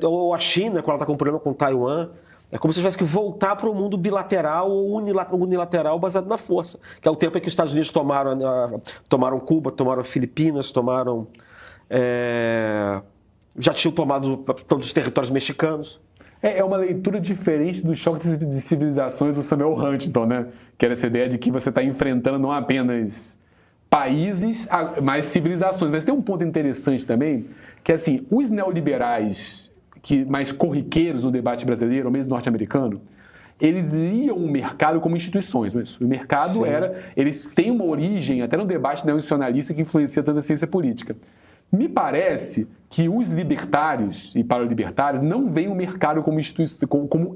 ou a China, quando ela está com problema com Taiwan. É como se tivesse que voltar para o mundo bilateral ou unilateral baseado na força, que é o tempo em que os Estados Unidos tomaram Cuba, tomaram Filipinas, já tinham tomado todos os territórios mexicanos. É uma leitura diferente do choque de civilizações do Samuel Huntington, né? Que era essa ideia de que você está enfrentando não apenas países, mas civilizações. Mas tem um ponto interessante também, que assim, os neoliberais mais corriqueiros no debate brasileiro, ou mesmo norte-americano, eles liam o mercado como instituições. Não é isso? O mercado eles têm uma origem, até no debate neonacionalista, que influencia tanto a ciência política. Me parece que os libertários e paralibertários não veem o mercado como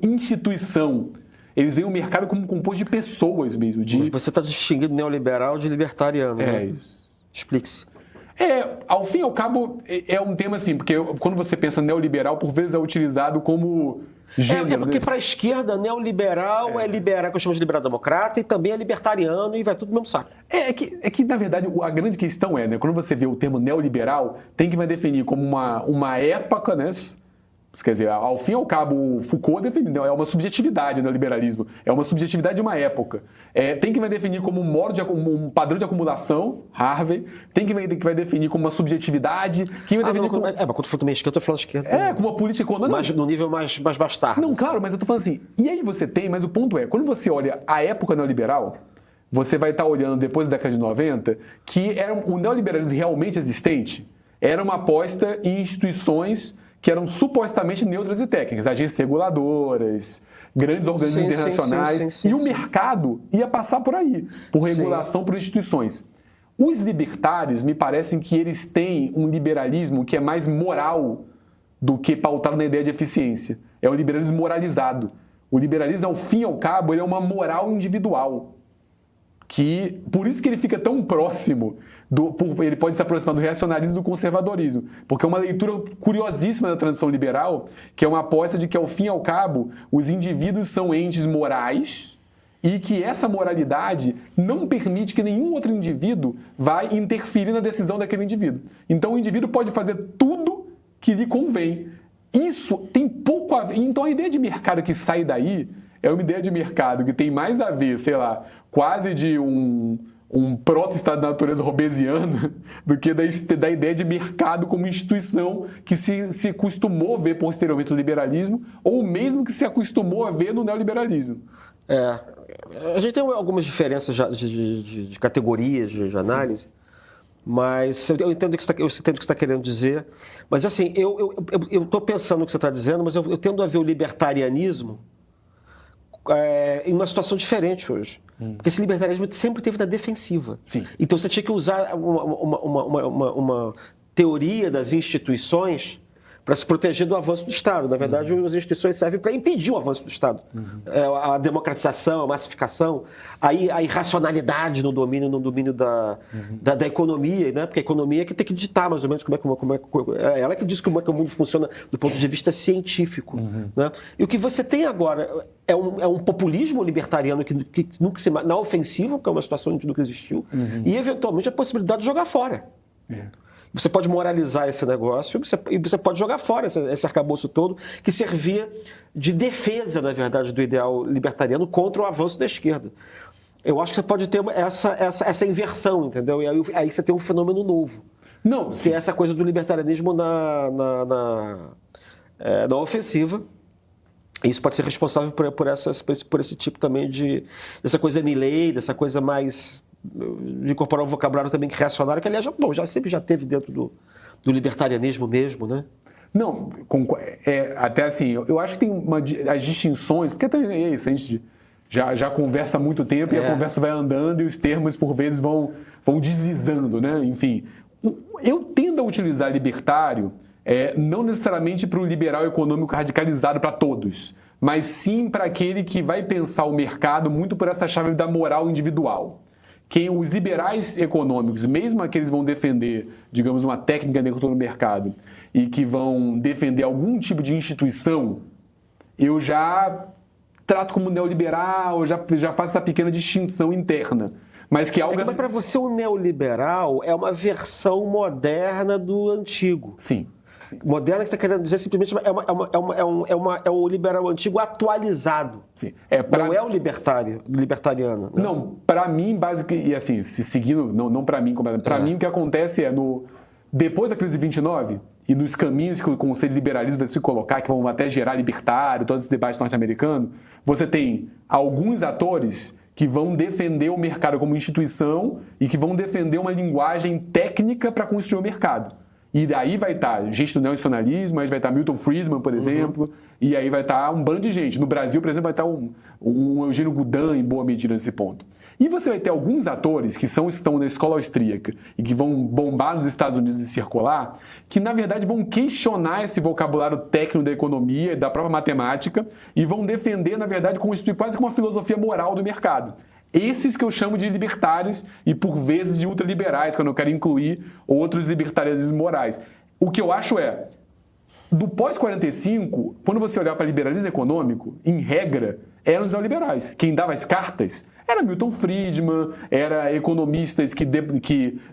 instituição. Eles veem o mercado como composto de pessoas mesmo. Você está distinguindo neoliberal de libertariano, né? Isso. Explique-se. Ao fim e ao cabo, é um tema assim, porque quando você pensa neoliberal, por vezes é utilizado como gênero. Porque para a esquerda, neoliberal é liberal, que eu chamo de liberal-democrata, e também é libertariano e vai tudo no mesmo saco. É que, na verdade, a grande questão né, quando você vê o termo neoliberal, tem que vai definir como uma época, né? Quer dizer, ao fim e ao cabo, Foucault definiu, é uma subjetividade no liberalismo, é uma subjetividade de uma época. Tem que vai definir como um padrão de acumulação, Harvey, tem que vai definir como uma subjetividade, quem vai definir mas quando for também esquerda, eu tô falando esquerda. Como uma política econômica. Mas no nível mais bastardo. Não, claro, mas eu tô falando assim, e aí você tem, mas o ponto é, quando você olha a época neoliberal, você vai estar olhando depois da década de 90, que o neoliberalismo realmente existente era uma aposta em instituições que eram supostamente neutras e técnicas, agências reguladoras, grandes organismos internacionais, e o mercado ia passar por aí, por regulação, por instituições. Os libertários, me parecem que eles têm um liberalismo que é mais moral do que pautado na ideia de eficiência. É um liberalismo moralizado. O liberalismo, ao fim e ao cabo, ele é uma moral individual. Por isso que ele fica tão próximo, ele pode se aproximar do reacionarismo e do conservadorismo, porque é uma leitura curiosíssima da transição liberal, que é uma aposta de que, ao fim e ao cabo, os indivíduos são entes morais e que essa moralidade não permite que nenhum outro indivíduo vai interferir na decisão daquele indivíduo. Então, o indivíduo pode fazer tudo que lhe convém. Isso tem pouco a ver. Então, a ideia de mercado que sai daí é uma ideia de mercado que tem mais a ver, sei lá, quase de um proto-estado da natureza robesiano do que da ideia de mercado como instituição que se acostumou a ver posteriormente no liberalismo ou mesmo que se acostumou a ver no neoliberalismo. A gente tem algumas diferenças de categorias de análise, sim, mas eu entendo o que você está querendo dizer. Mas assim, eu estou pensando no que você está dizendo, mas eu tendo a ver o libertarianismo em uma situação diferente hoje. Porque esse libertarismo sempre teve na defensiva. Sim. Então você tinha que usar uma teoria das instituições para se proteger do avanço do Estado. Na verdade, as instituições servem para impedir o avanço do Estado. A democratização, a massificação, a irracionalidade no domínio da economia, né? Porque a economia é que tem que ditar mais ou menos é ela que diz como é que o mundo funciona do ponto de vista científico. Né? E o que você tem agora é um populismo libertariano que nunca na ofensiva, que é uma situação que nunca existiu, e eventualmente a possibilidade de jogar fora. Você pode moralizar esse negócio e você pode jogar fora esse arcabouço todo que servia de defesa, na verdade, do ideal libertariano contra o avanço da esquerda. Eu acho que você pode ter essa inversão, entendeu? E aí você tem um fenômeno novo. Não, se essa coisa do libertarianismo na ofensiva. Isso pode ser responsável por esse tipo também dessa coisa Milley, dessa coisa mais de incorporar um vocabulário também reacionário, que aliás sempre já teve dentro do libertarianismo mesmo, né? Não, até assim, eu acho que tem as distinções, porque também é isso, a gente já conversa há muito tempo e a conversa vai andando e os termos por vezes vão deslizando, né? Enfim, eu tendo a utilizar libertário não necessariamente para o liberal econômico radicalizado para todos, mas sim para aquele que vai pensar o mercado muito por essa chave da moral individual. Os liberais econômicos, mesmo aqueles que vão defender, digamos, uma técnica dentro do mercado e que vão defender algum tipo de instituição, eu já trato como neoliberal, já faço essa pequena distinção interna. Mas que algo mas para você o neoliberal é uma versão moderna do antigo. Sim. Moderna que você está querendo dizer simplesmente é o liberal antigo atualizado. Sim. Não é o libertariano. Né? Não, para mim, basicamente, e assim, se seguindo, não para mim, para mim o que acontece é, depois da crise de 29, e nos caminhos que o Conselho Liberalismo vai se colocar, que vão até gerar libertário, todos esses debates norte-americanos, você tem alguns atores que vão defender o mercado como instituição e que vão defender uma linguagem técnica para construir o mercado. E daí vai estar gente do neonacionalismo, aí vai estar Milton Friedman, por exemplo, e aí vai estar um bando de gente. No Brasil, por exemplo, vai estar um Eugênio Goudin, em boa medida, nesse ponto. E você vai ter alguns atores que estão na escola austríaca e que vão bombar nos Estados Unidos e circular, que, na verdade, vão questionar esse vocabulário técnico da economia e da própria matemática e vão defender, na verdade, constituir quase que uma filosofia moral do mercado. Esses que eu chamo de libertários e, por vezes, de ultraliberais, quando eu quero incluir outros libertarianismos morais. O que eu acho é, do pós-45, quando você olhar para liberalismo econômico, em regra, eram os neoliberais. Quem dava as cartas era Milton Friedman, era economistas que,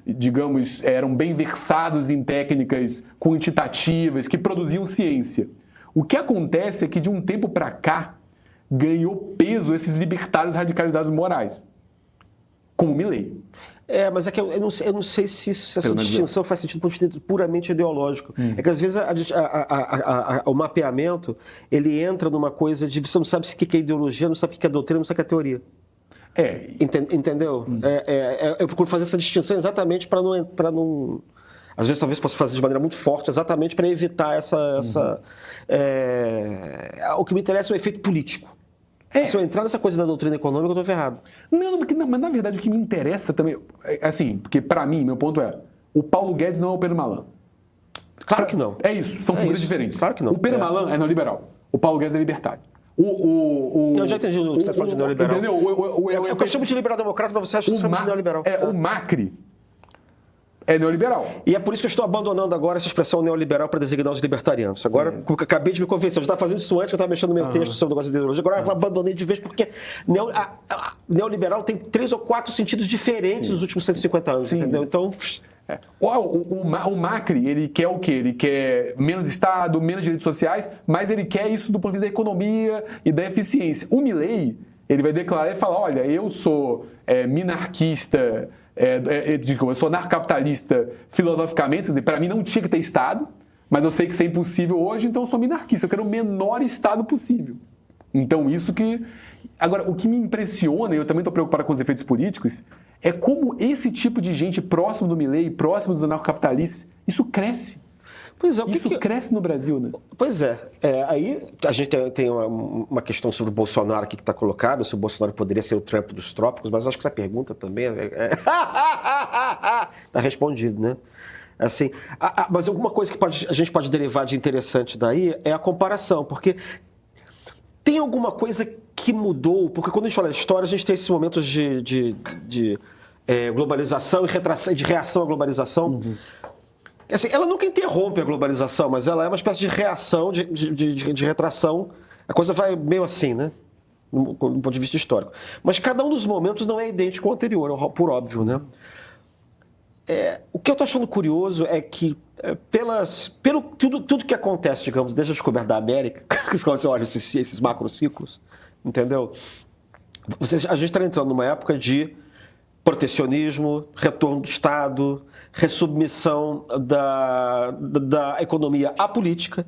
digamos, eram bem versados em técnicas quantitativas, que produziam ciência. O que acontece é que, de um tempo para cá, ganhou peso esses libertários radicalizados morais, como Milley. Mas é que eu não sei se essa distinção faz sentido do ponto de vista puramente ideológico. É que às vezes o mapeamento, ele entra numa coisa de você não sabe o que é ideologia, não sabe o que é doutrina, não sabe o que é teoria. Entendeu? Eu procuro fazer essa distinção exatamente para não... Às vezes, talvez possa fazer de maneira muito forte, exatamente para evitar o que me interessa é o efeito político. Se eu entrar nessa coisa da doutrina econômica, eu estou ferrado. Não, mas na verdade o que me interessa também... Assim, porque para mim, meu ponto é, o Paulo Guedes não é o Pedro Malan. Claro que não. É isso, são figuras diferentes. Claro que não. O Pedro Malan é neoliberal, o Paulo Guedes é libertário. Eu já entendi o que você está falando de neoliberal. Entendeu? É o que eu chamo de liberal-democrata, para você acha que eu chamo de neoliberal. O Macri é neoliberal. E é por isso que eu estou abandonando agora essa expressão neoliberal para designar os libertarianos. Agora, porque eu acabei de me convencer. Eu já estava fazendo isso antes, eu estava mexendo no meu texto sobre o negócio de ideologia. Agora eu abandonei de vez porque neoliberal tem 3 ou 4 sentidos diferentes nos últimos 150 anos, entendeu? Então... O Macri, ele quer o quê? Ele quer menos Estado, menos direitos sociais, mas ele quer isso do ponto de vista da economia e da eficiência. O Milley, ele vai declarar e falar, olha, eu sou minarquista, eu sou anarcocapitalista filosoficamente, para mim não tinha que ter Estado, mas eu sei que isso é impossível hoje, então eu sou minarquista, eu quero o menor Estado possível. Então isso que... Agora, o que me impressiona, e eu também estou preocupado com os efeitos políticos, é como esse tipo de gente próximo do Milley, próximo dos anarcocapitalistas, isso cresce. Pois é, isso cresce no Brasil, né? Pois é. Aí a gente tem uma questão sobre o Bolsonaro aqui que está colocada, se o Bolsonaro poderia ser o Trump dos trópicos, mas acho que essa pergunta também está respondido, né? Assim, mas alguma coisa que a gente pode derivar de interessante daí é a comparação, porque tem alguma coisa que mudou, porque quando a gente fala de história, a gente tem esses momentos de globalização e de reação à globalização. Assim, ela nunca interrompe a globalização, mas ela é uma espécie de reação, de retração. A coisa vai meio assim, né? Do ponto de vista histórico. Mas cada um dos momentos não é idêntico ao anterior, por óbvio, né? O que eu estou achando curioso é que, pelo tudo que acontece, digamos, desde a descoberta da América, quando você olha esses macrociclos, entendeu? A gente está entrando numa época de protecionismo, retorno do Estado, ressubmissão da economia à política.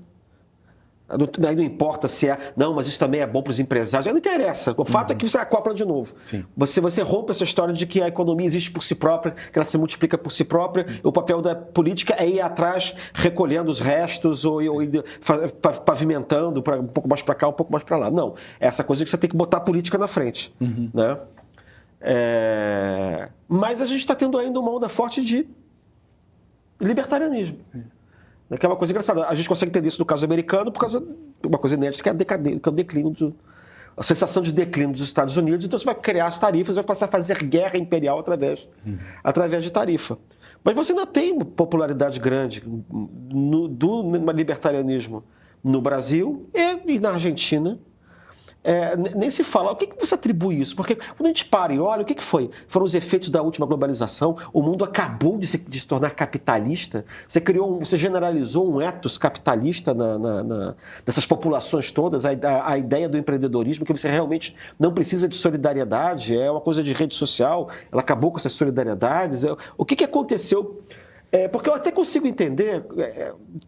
Daí não importa se não, mas isso também é bom para os empresários. Não interessa. O fato é que você acopla de novo. Sim. Você rompe essa história de que a economia existe por si própria, que ela se multiplica por si própria. O papel da política é ir atrás, recolhendo os restos ou pavimentando um pouco mais para cá, um pouco mais para lá. Não. É essa coisa que você tem que botar a política na frente. Né? Mas a gente está tendo ainda uma onda forte de libertarianismo. Sim. Que é uma coisa engraçada. A gente consegue entender isso no caso americano por causa de uma coisa inédita, que é o declínio a sensação de declínio dos Estados Unidos. Então você vai criar as tarifas, vai passar a fazer guerra imperial através de tarifa. Mas você ainda tem uma popularidade grande do libertarianismo no Brasil e na Argentina. nem se fala. O que você atribui isso? Porque quando a gente para e olha, o que foi? Foram os efeitos da última globalização, o mundo acabou de se tornar capitalista, você generalizou um ethos capitalista dessas populações todas, a ideia do empreendedorismo, que você realmente não precisa de solidariedade, é uma coisa de rede social, ela acabou com essas solidariedades. O que aconteceu? Porque eu até consigo entender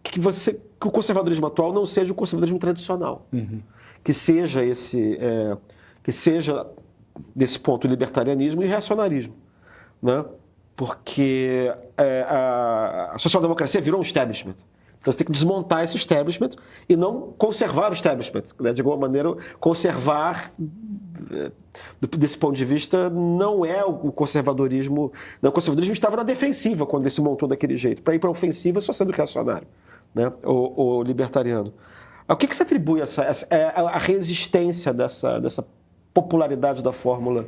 que o conservadorismo atual não seja o conservadorismo tradicional. Uhum. Que seja desse ponto, o libertarianismo e o reacionarismo, né? Porque a social-democracia virou um establishment. Então você tem que desmontar esse establishment e não conservar o establishment, né? De alguma maneira, conservar, desse ponto de vista, não é o conservadorismo. Não, o conservadorismo estava na defensiva quando ele se montou daquele jeito. Para ir para a ofensiva, só sendo reacionário, né? O libertariano. O que você atribui a resistência dessa popularidade da fórmula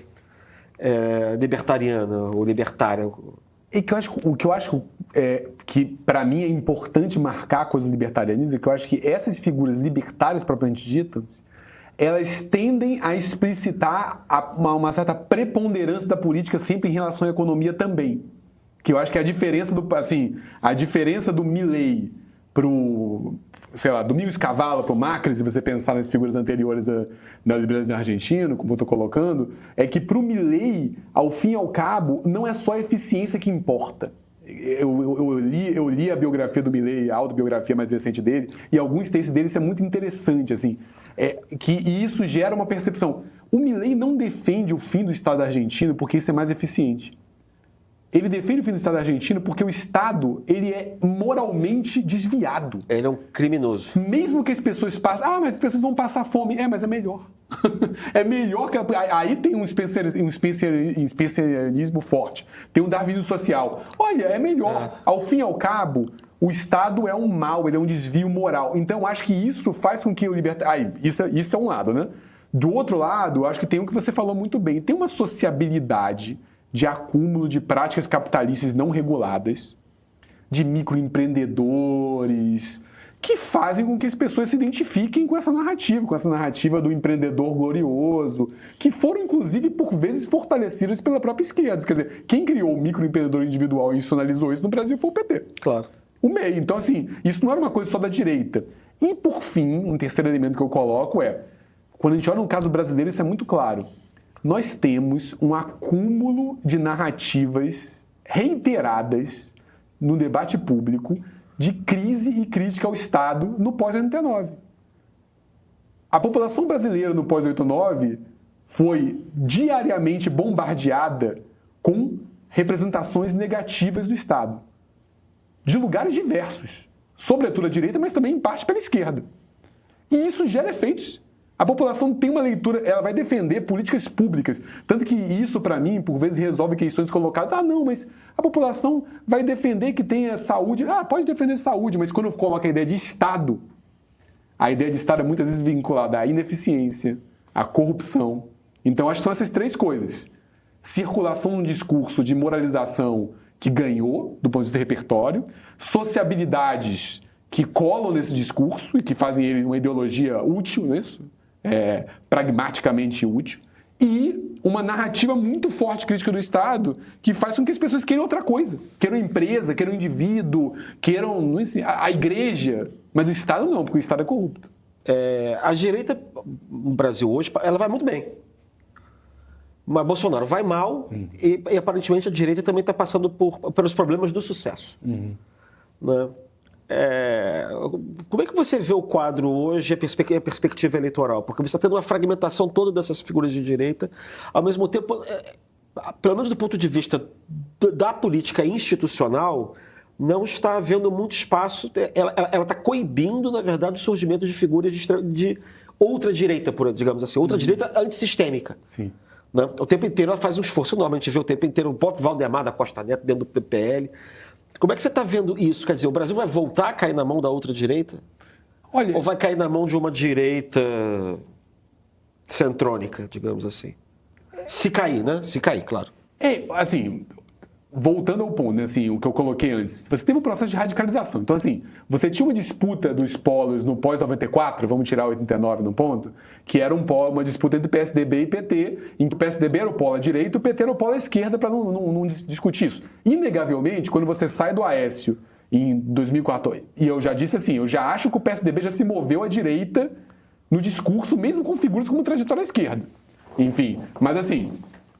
libertariana ou libertária? O que eu acho que, para mim, é importante marcar a coisa do libertarianismo é que eu acho que essas figuras libertárias propriamente ditas, elas tendem a explicitar uma certa preponderância da política sempre em relação à economia também. Que eu acho que a diferença do Milei do Domingos Cavallo para o Macri, se você pensar nas figuras anteriores da liberalismo argentino, como eu estou colocando, é que para o Milei, ao fim e ao cabo, não é só a eficiência que importa. Eu li a biografia do Milei, a autobiografia mais recente dele, e alguns textos dele, isso é muito interessante, assim, e isso gera uma percepção. O Milei não defende o fim do Estado argentino porque isso é mais eficiente. Ele defende o fim do Estado argentino porque o Estado, ele é moralmente desviado. Ele é um criminoso. Mesmo que as pessoas passem... mas as pessoas vão passar fome. Mas é melhor. É melhor que... Aí tem um especialismo forte. Tem um darwinismo social. Olha, é melhor. Ao fim e ao cabo, o Estado é um mal, ele é um desvio moral. Então, acho que isso faz com que o libertário... Isso é um lado, né? Do outro lado, acho que tem o que você falou muito bem. Tem uma sociabilidade de acúmulo de práticas capitalistas não reguladas, de microempreendedores, que fazem com que as pessoas se identifiquem com essa narrativa do empreendedor glorioso, que foram, inclusive, por vezes fortalecidas pela própria esquerda. Quer dizer, quem criou o microempreendedor individual e institucionalizou isso no Brasil foi o PT. Claro. O MEI. Então, assim, isso não era uma coisa só da direita. E, por fim, um terceiro elemento que eu coloco quando a gente olha no caso brasileiro, isso é muito claro. Nós temos um acúmulo de narrativas reiteradas no debate público de crise e crítica ao Estado no pós-89. A população brasileira no pós-89 foi diariamente bombardeada com representações negativas do Estado, de lugares diversos, sobretudo à direita, mas também em parte pela esquerda. E isso gera efeitos. A população tem uma leitura, ela vai defender políticas públicas. Tanto que isso, para mim, por vezes resolve questões colocadas. Não, mas a população vai defender que tenha saúde. Pode defender saúde, mas quando coloca a ideia de Estado, a ideia de Estado é muitas vezes vinculada à ineficiência, à corrupção. Então, acho que são essas três coisas. Circulação de um discurso de moralização que ganhou, do ponto de vista repertório, sociabilidades que colam nesse discurso e que fazem ele uma ideologia útil, não é isso? Pragmaticamente útil, e uma narrativa muito forte crítica do Estado que faz com que as pessoas queiram outra coisa. Queiram empresa, queiram indivíduo, queiram a igreja, mas o Estado não, porque o Estado é corrupto. A direita no Brasil hoje, ela vai muito bem. Mas Bolsonaro vai mal e aparentemente a direita também está passando pelos problemas do sucesso. Né? Como é que você vê o quadro hoje, a perspectiva eleitoral? Porque você está tendo uma fragmentação toda dessas figuras de direita, ao mesmo tempo, pelo menos do ponto de vista da política institucional, não está havendo muito espaço, ela está coibindo, na verdade, o surgimento de figuras de outra direita, digamos assim, outra direita antissistêmica. Sim. Né? O tempo inteiro ela faz um esforço enorme, a gente vê o tempo inteiro o próprio Valdemar da Costa Neto dentro do PPL. Como é que você está vendo isso? Quer dizer, o Brasil vai voltar a cair na mão da outra direita? Olha, ou vai cair na mão de uma direita centrônica, digamos assim? Se cair, né? Se cair, claro. Assim, voltando ao ponto, né, assim, o que eu coloquei antes, você teve um processo de radicalização. Então, assim, você tinha uma disputa dos polos no pós-94, vamos tirar 89 no ponto, que era uma disputa entre PSDB e PT, em que o PSDB era o polo à direita e o PT era o polo à esquerda, para não discutir isso. Inegavelmente, quando você sai do Aécio em 2014, e eu já disse assim, eu já acho que o PSDB já se moveu à direita no discurso, mesmo com figuras como trajetória à esquerda. Enfim, mas assim...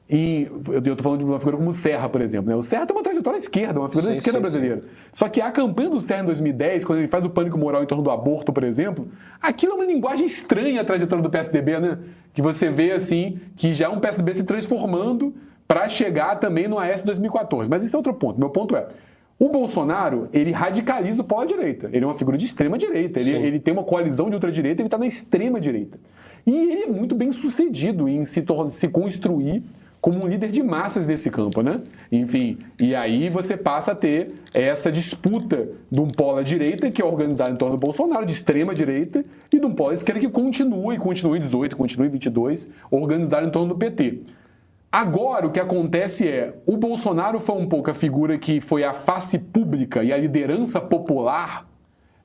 eu estou falando de uma figura como o Serra, por exemplo. Né? O Serra tem uma trajetória à esquerda, uma figura da esquerda brasileira. Sim. Só que a campanha do Serra em 2010, quando ele faz o pânico moral em torno do aborto, por exemplo, aquilo é uma linguagem estranha à trajetória do PSDB, né? Que você vê, assim, que já é um PSDB se transformando para chegar também no AS 2014. Mas esse é outro ponto. Meu ponto é, o Bolsonaro, ele radicaliza o polo à direita. Ele é uma figura de extrema direita. Ele tem uma coalizão de ultradireita, ele está na extrema direita. E ele é muito bem sucedido em se construir como um líder de massas desse campo, né? Enfim, e aí você passa a ter essa disputa de um polo à direita, que é organizado em torno do Bolsonaro, de extrema direita, e de um polo à esquerda que continua em 18, continua em 22, organizado em torno do PT. Agora, o que acontece é, o Bolsonaro foi um pouco a figura que foi a face pública e a liderança popular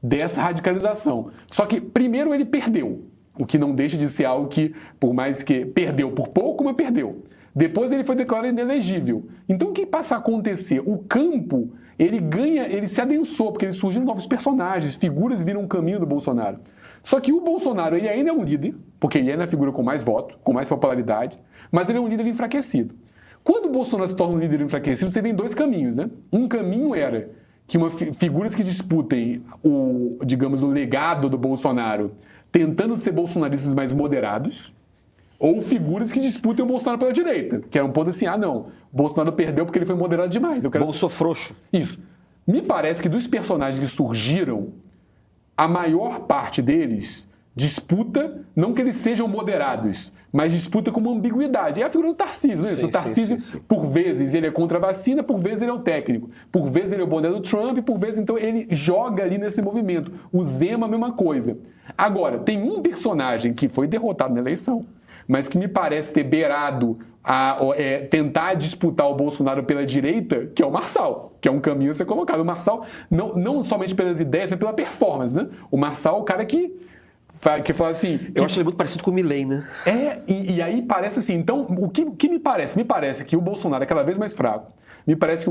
dessa radicalização. Só que, primeiro, ele perdeu, o que não deixa de ser algo que, por mais que perdeu por pouco, mas perdeu. Depois ele foi declarado inelegível. Então o que passa a acontecer? O campo, ele se adensou, porque surgiram novos personagens, figuras viram o caminho do Bolsonaro. Só que o Bolsonaro, ele ainda é um líder, porque ele é a figura com mais voto, com mais popularidade, mas ele é um líder enfraquecido. Quando o Bolsonaro se torna um líder enfraquecido, você tem dois caminhos, né? Um caminho era que figuras que disputem o legado do Bolsonaro, tentando ser bolsonaristas mais moderados, ou figuras que disputem o Bolsonaro pela direita, que era um ponto assim, não, o Bolsonaro perdeu porque ele foi moderado demais. Bolso frouxo. Isso. Me parece que dos personagens que surgiram, a maior parte deles disputa, não que eles sejam moderados, mas disputa com uma ambiguidade. É a figura do Tarcísio, não é isso? O Tarcísio, sim. Por vezes, ele é contra a vacina, por vezes ele é o técnico, por vezes ele é o boné do Trump, por vezes, então, ele joga ali nesse movimento. O Zema, a mesma coisa. Agora, tem um personagem que foi derrotado na eleição, mas que me parece ter beirado tentar disputar o Bolsonaro pela direita, que é o Marçal, que é um caminho a ser colocado. O Marçal, não somente pelas ideias, mas pela performance, né? O Marçal é o cara que fala assim... Eu acho ele muito parecido com o Milei, né? E aí parece assim... Então, o que me parece? Me parece que o Bolsonaro é cada vez mais fraco. Me parece que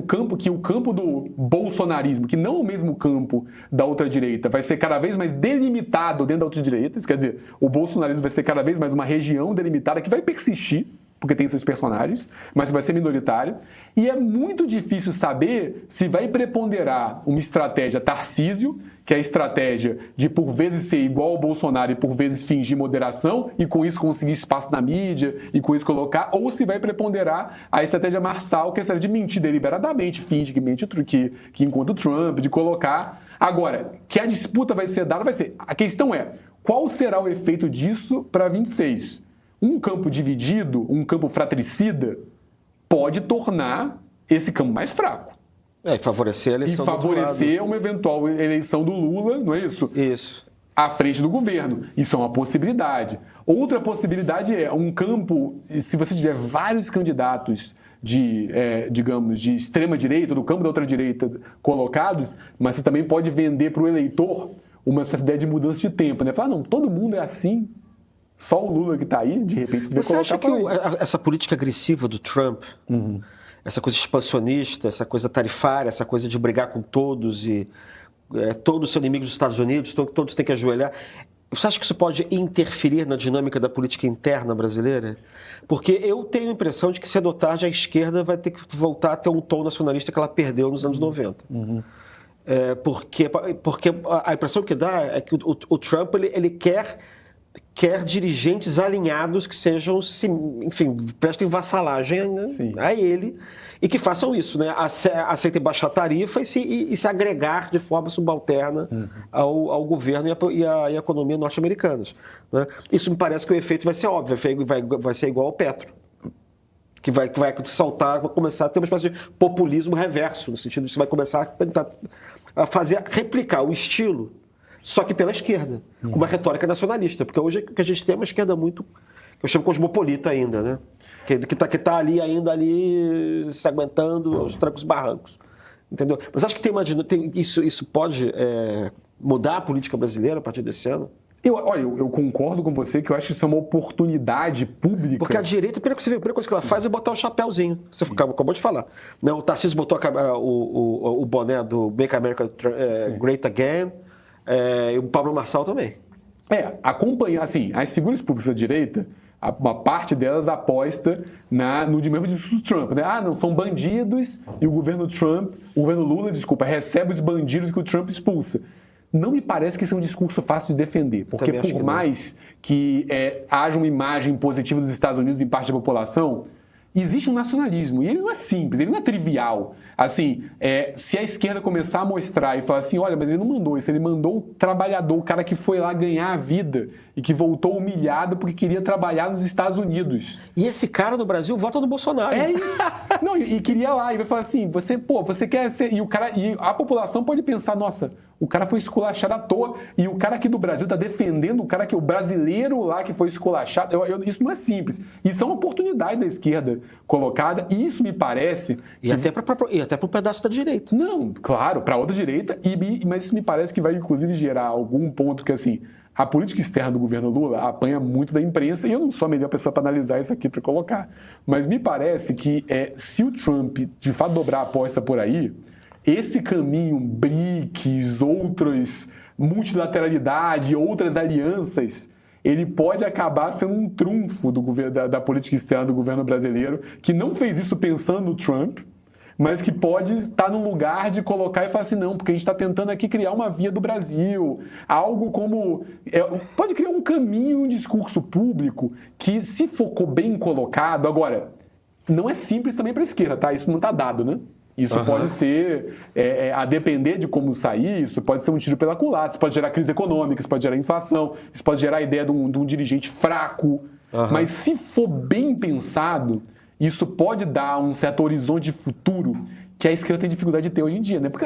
o campo do bolsonarismo, que não é o mesmo campo da ultradireita, vai ser cada vez mais delimitado dentro da ultradireita. Isso quer dizer, o bolsonarismo vai ser cada vez mais uma região delimitada que vai persistir, porque tem seus personagens, mas vai ser minoritário. E é muito difícil saber se vai preponderar uma estratégia Tarcísio, que é a estratégia de por vezes ser igual ao Bolsonaro e por vezes fingir moderação e com isso conseguir espaço na mídia e com isso colocar, ou se vai preponderar a estratégia Marçal, que é a estratégia de mentir deliberadamente, finge que mente que encontra o Trump, de colocar. Agora, que a disputa vai ser dada, vai ser. A questão é, qual será o efeito disso para 26? Um campo dividido, um campo fratricida, pode tornar esse campo mais fraco. E favorecer a eleição e favorecer uma eventual eleição do Lula, não é isso? Isso. À frente do governo. Isso é uma possibilidade. Outra possibilidade é um campo, se você tiver vários candidatos de extrema-direita, do campo da ultradireita colocados, mas você também pode vender para o eleitor uma certa ideia de mudança de tempo, né? Falar, não, todo mundo é assim. Só o Lula que está aí, de repente, você acha que essa política agressiva do Trump, essa coisa expansionista, essa coisa tarifária, essa coisa de brigar com todos e todos são inimigos dos Estados Unidos, todos têm que ajoelhar, você acha que isso pode interferir na dinâmica da política interna brasileira? Porque eu tenho a impressão de que cedo ou tarde a esquerda vai ter que voltar a ter um tom nacionalista que ela perdeu nos anos 90. Porque a impressão que dá é que o Trump ele quer dirigentes alinhados que sejam, enfim, prestem vassalagem, né, a ele e que façam isso, né, aceitem baixar a tarifa e se agregar de forma subalterna ao governo e à economia norte-americanas. Né? Isso me parece que o efeito vai ser óbvio, vai ser igual ao Petro, que vai saltar, vai começar a ter uma espécie de populismo reverso, no sentido de que você vai começar a tentar replicar o estilo, só que pela esquerda, com uma retórica nacionalista, porque hoje o que a gente tem é uma esquerda muito eu chamo cosmopolita ainda, né? Que tá ali ainda se aguentando os trancos e barrancos. Entendeu? Mas acho que isso pode mudar a política brasileira a partir desse ano? Eu concordo com você que eu acho que isso é uma oportunidade pública. Porque a direita, a primeira coisa que ela faz é botar o chapéuzinho. Você acabou de falar. Né? O Tarcísio botou o boné do Make America Great Again, e o Pablo Marçal também. Acompanhar, assim, as figuras públicas da direita, uma parte delas aposta no mesmo discurso do Trump, né? Não, são bandidos e o governo Lula, recebe os bandidos que o Trump expulsa. Não me parece que isso é um discurso fácil de defender, porque por mais que haja uma imagem positiva dos Estados Unidos em parte da população, existe um nacionalismo, e ele não é simples, ele não é trivial. Assim, se a esquerda começar a mostrar e falar assim, olha, mas ele não mandou isso, ele mandou o trabalhador, o cara que foi lá ganhar a vida e que voltou humilhado porque queria trabalhar nos Estados Unidos. E esse cara no Brasil vota no Bolsonaro. É isso. Não, e queria lá, e vai falar assim, você quer ser... E a população pode pensar, nossa, o cara foi esculachado à toa, e o cara aqui do Brasil está defendendo o brasileiro lá que foi esculachado. Isso não é simples. Isso é uma oportunidade da esquerda colocada, e isso me parece... E até para o pedaço da direita. Não, claro, para outra direita, mas isso me parece que vai, inclusive, gerar algum ponto que, assim, a política externa do governo Lula apanha muito da imprensa, e eu não sou a melhor pessoa para analisar isso aqui, para colocar. Mas me parece que, se o Trump, de fato, dobrar a aposta por aí, esse caminho, BRICS, outras multilateralidade, outras alianças, ele pode acabar sendo um trunfo da política externa do governo brasileiro, que não fez isso pensando no Trump, mas que pode estar num lugar de colocar e falar assim, não, porque a gente está tentando aqui criar uma via do Brasil, algo como... pode criar um caminho, um discurso público que, se for bem colocado... Agora, não é simples também para a esquerda, tá? Isso não está dado, né? Isso pode ser, a depender de como sair, isso pode ser um tiro pela culatra, isso pode gerar crise econômica, isso pode gerar inflação, isso pode gerar a ideia de um dirigente fraco. Mas se for bem pensado, isso pode dar um certo horizonte de futuro que a esquerda tem dificuldade de ter hoje em dia, né? Porque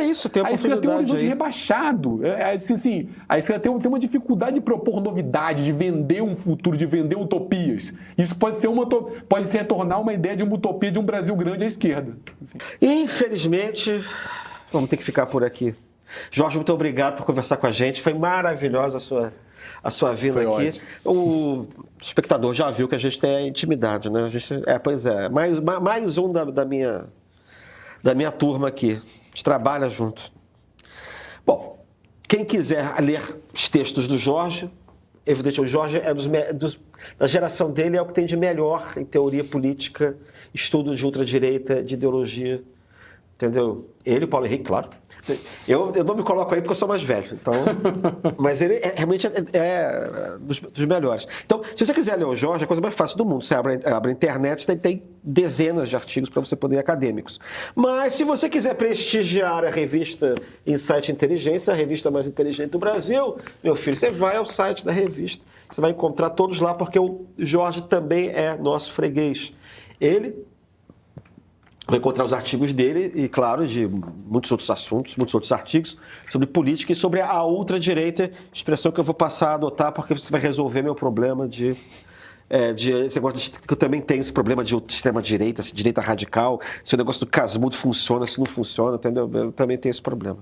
isso, tem a esquerda tem um horizonte aí rebaixado. Assim, a esquerda tem uma dificuldade de propor novidade, de vender um futuro, de vender utopias. Isso pode se retornar uma ideia de uma utopia de um Brasil grande à esquerda. Enfim. Infelizmente, vamos ter que ficar por aqui. Jorge, muito obrigado por conversar com a gente. Foi maravilhosa a sua vinda aqui. Ótimo. O espectador já viu que a gente tem a intimidade, né? Pois é. Mais um da minha turma aqui. A gente trabalha junto. Bom, quem quiser ler os textos do Jorge, evidentemente, o Jorge da geração dele é o que tem de melhor em teoria política, estudo de ultradireita, de ideologia, entendeu? Ele, Paulo Henrique, claro. Eu não me coloco aí porque eu sou mais velho, então, mas ele realmente é dos melhores. Então, se você quiser ler o Jorge, é a coisa mais fácil do mundo. Você abre a internet, tem dezenas de artigos para você poder ler acadêmicos. Mas se você quiser prestigiar a revista Insight Inteligência, a revista mais inteligente do Brasil, meu filho, você vai ao site da revista, você vai encontrar todos lá, porque o Jorge também é nosso freguês. Ele vai encontrar os artigos dele e, claro, de muitos outros assuntos, muitos outros artigos sobre política e sobre a ultradireita, expressão que eu vou passar a adotar porque você vai resolver meu problema de esse negócio que eu também tenho esse problema de extrema-direita, direita radical, se o negócio do Casmudo funciona, se não funciona, entendeu? Eu também tenho esse problema.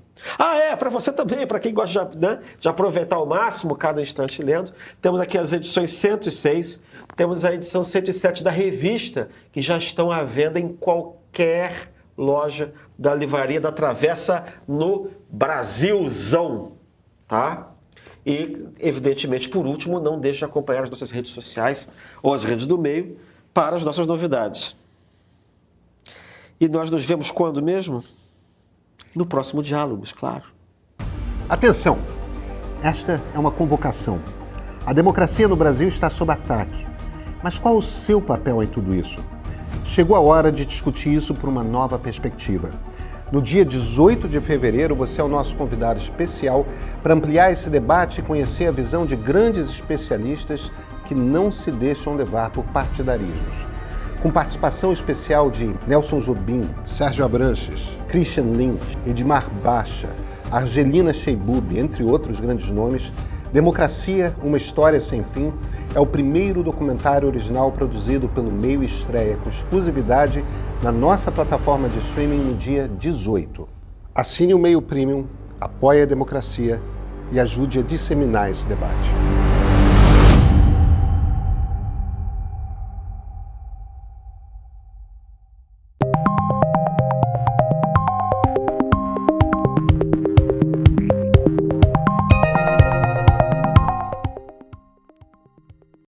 Para você também, para quem gosta de aproveitar ao máximo cada instante lendo, temos aqui as edições 106, temos a edição 107 da revista, que já estão à venda em qualquer loja da Livraria da Travessa no Brasilzão, tá? E, evidentemente, por último, não deixe de acompanhar as nossas redes sociais ou as redes do meio para as nossas novidades. E nós nos vemos quando mesmo? No próximo Diálogos, claro. Atenção! Esta é uma convocação. A democracia no Brasil está sob ataque. Mas qual o seu papel em tudo isso? Chegou a hora de discutir isso por uma nova perspectiva. No dia 18 de fevereiro, você é o nosso convidado especial para ampliar esse debate e conhecer a visão de grandes especialistas que não se deixam levar por partidarismos. Com participação especial de Nelson Jobim, Sérgio Abranches, Christian Lynch, Edmar Bacha, Argelina Sheibub, entre outros grandes nomes, Democracia, uma história sem fim, é o primeiro documentário original produzido pelo Meio e estreia com exclusividade na nossa plataforma de streaming no dia 18. Assine o Meio Premium, apoie a democracia e ajude a disseminar esse debate.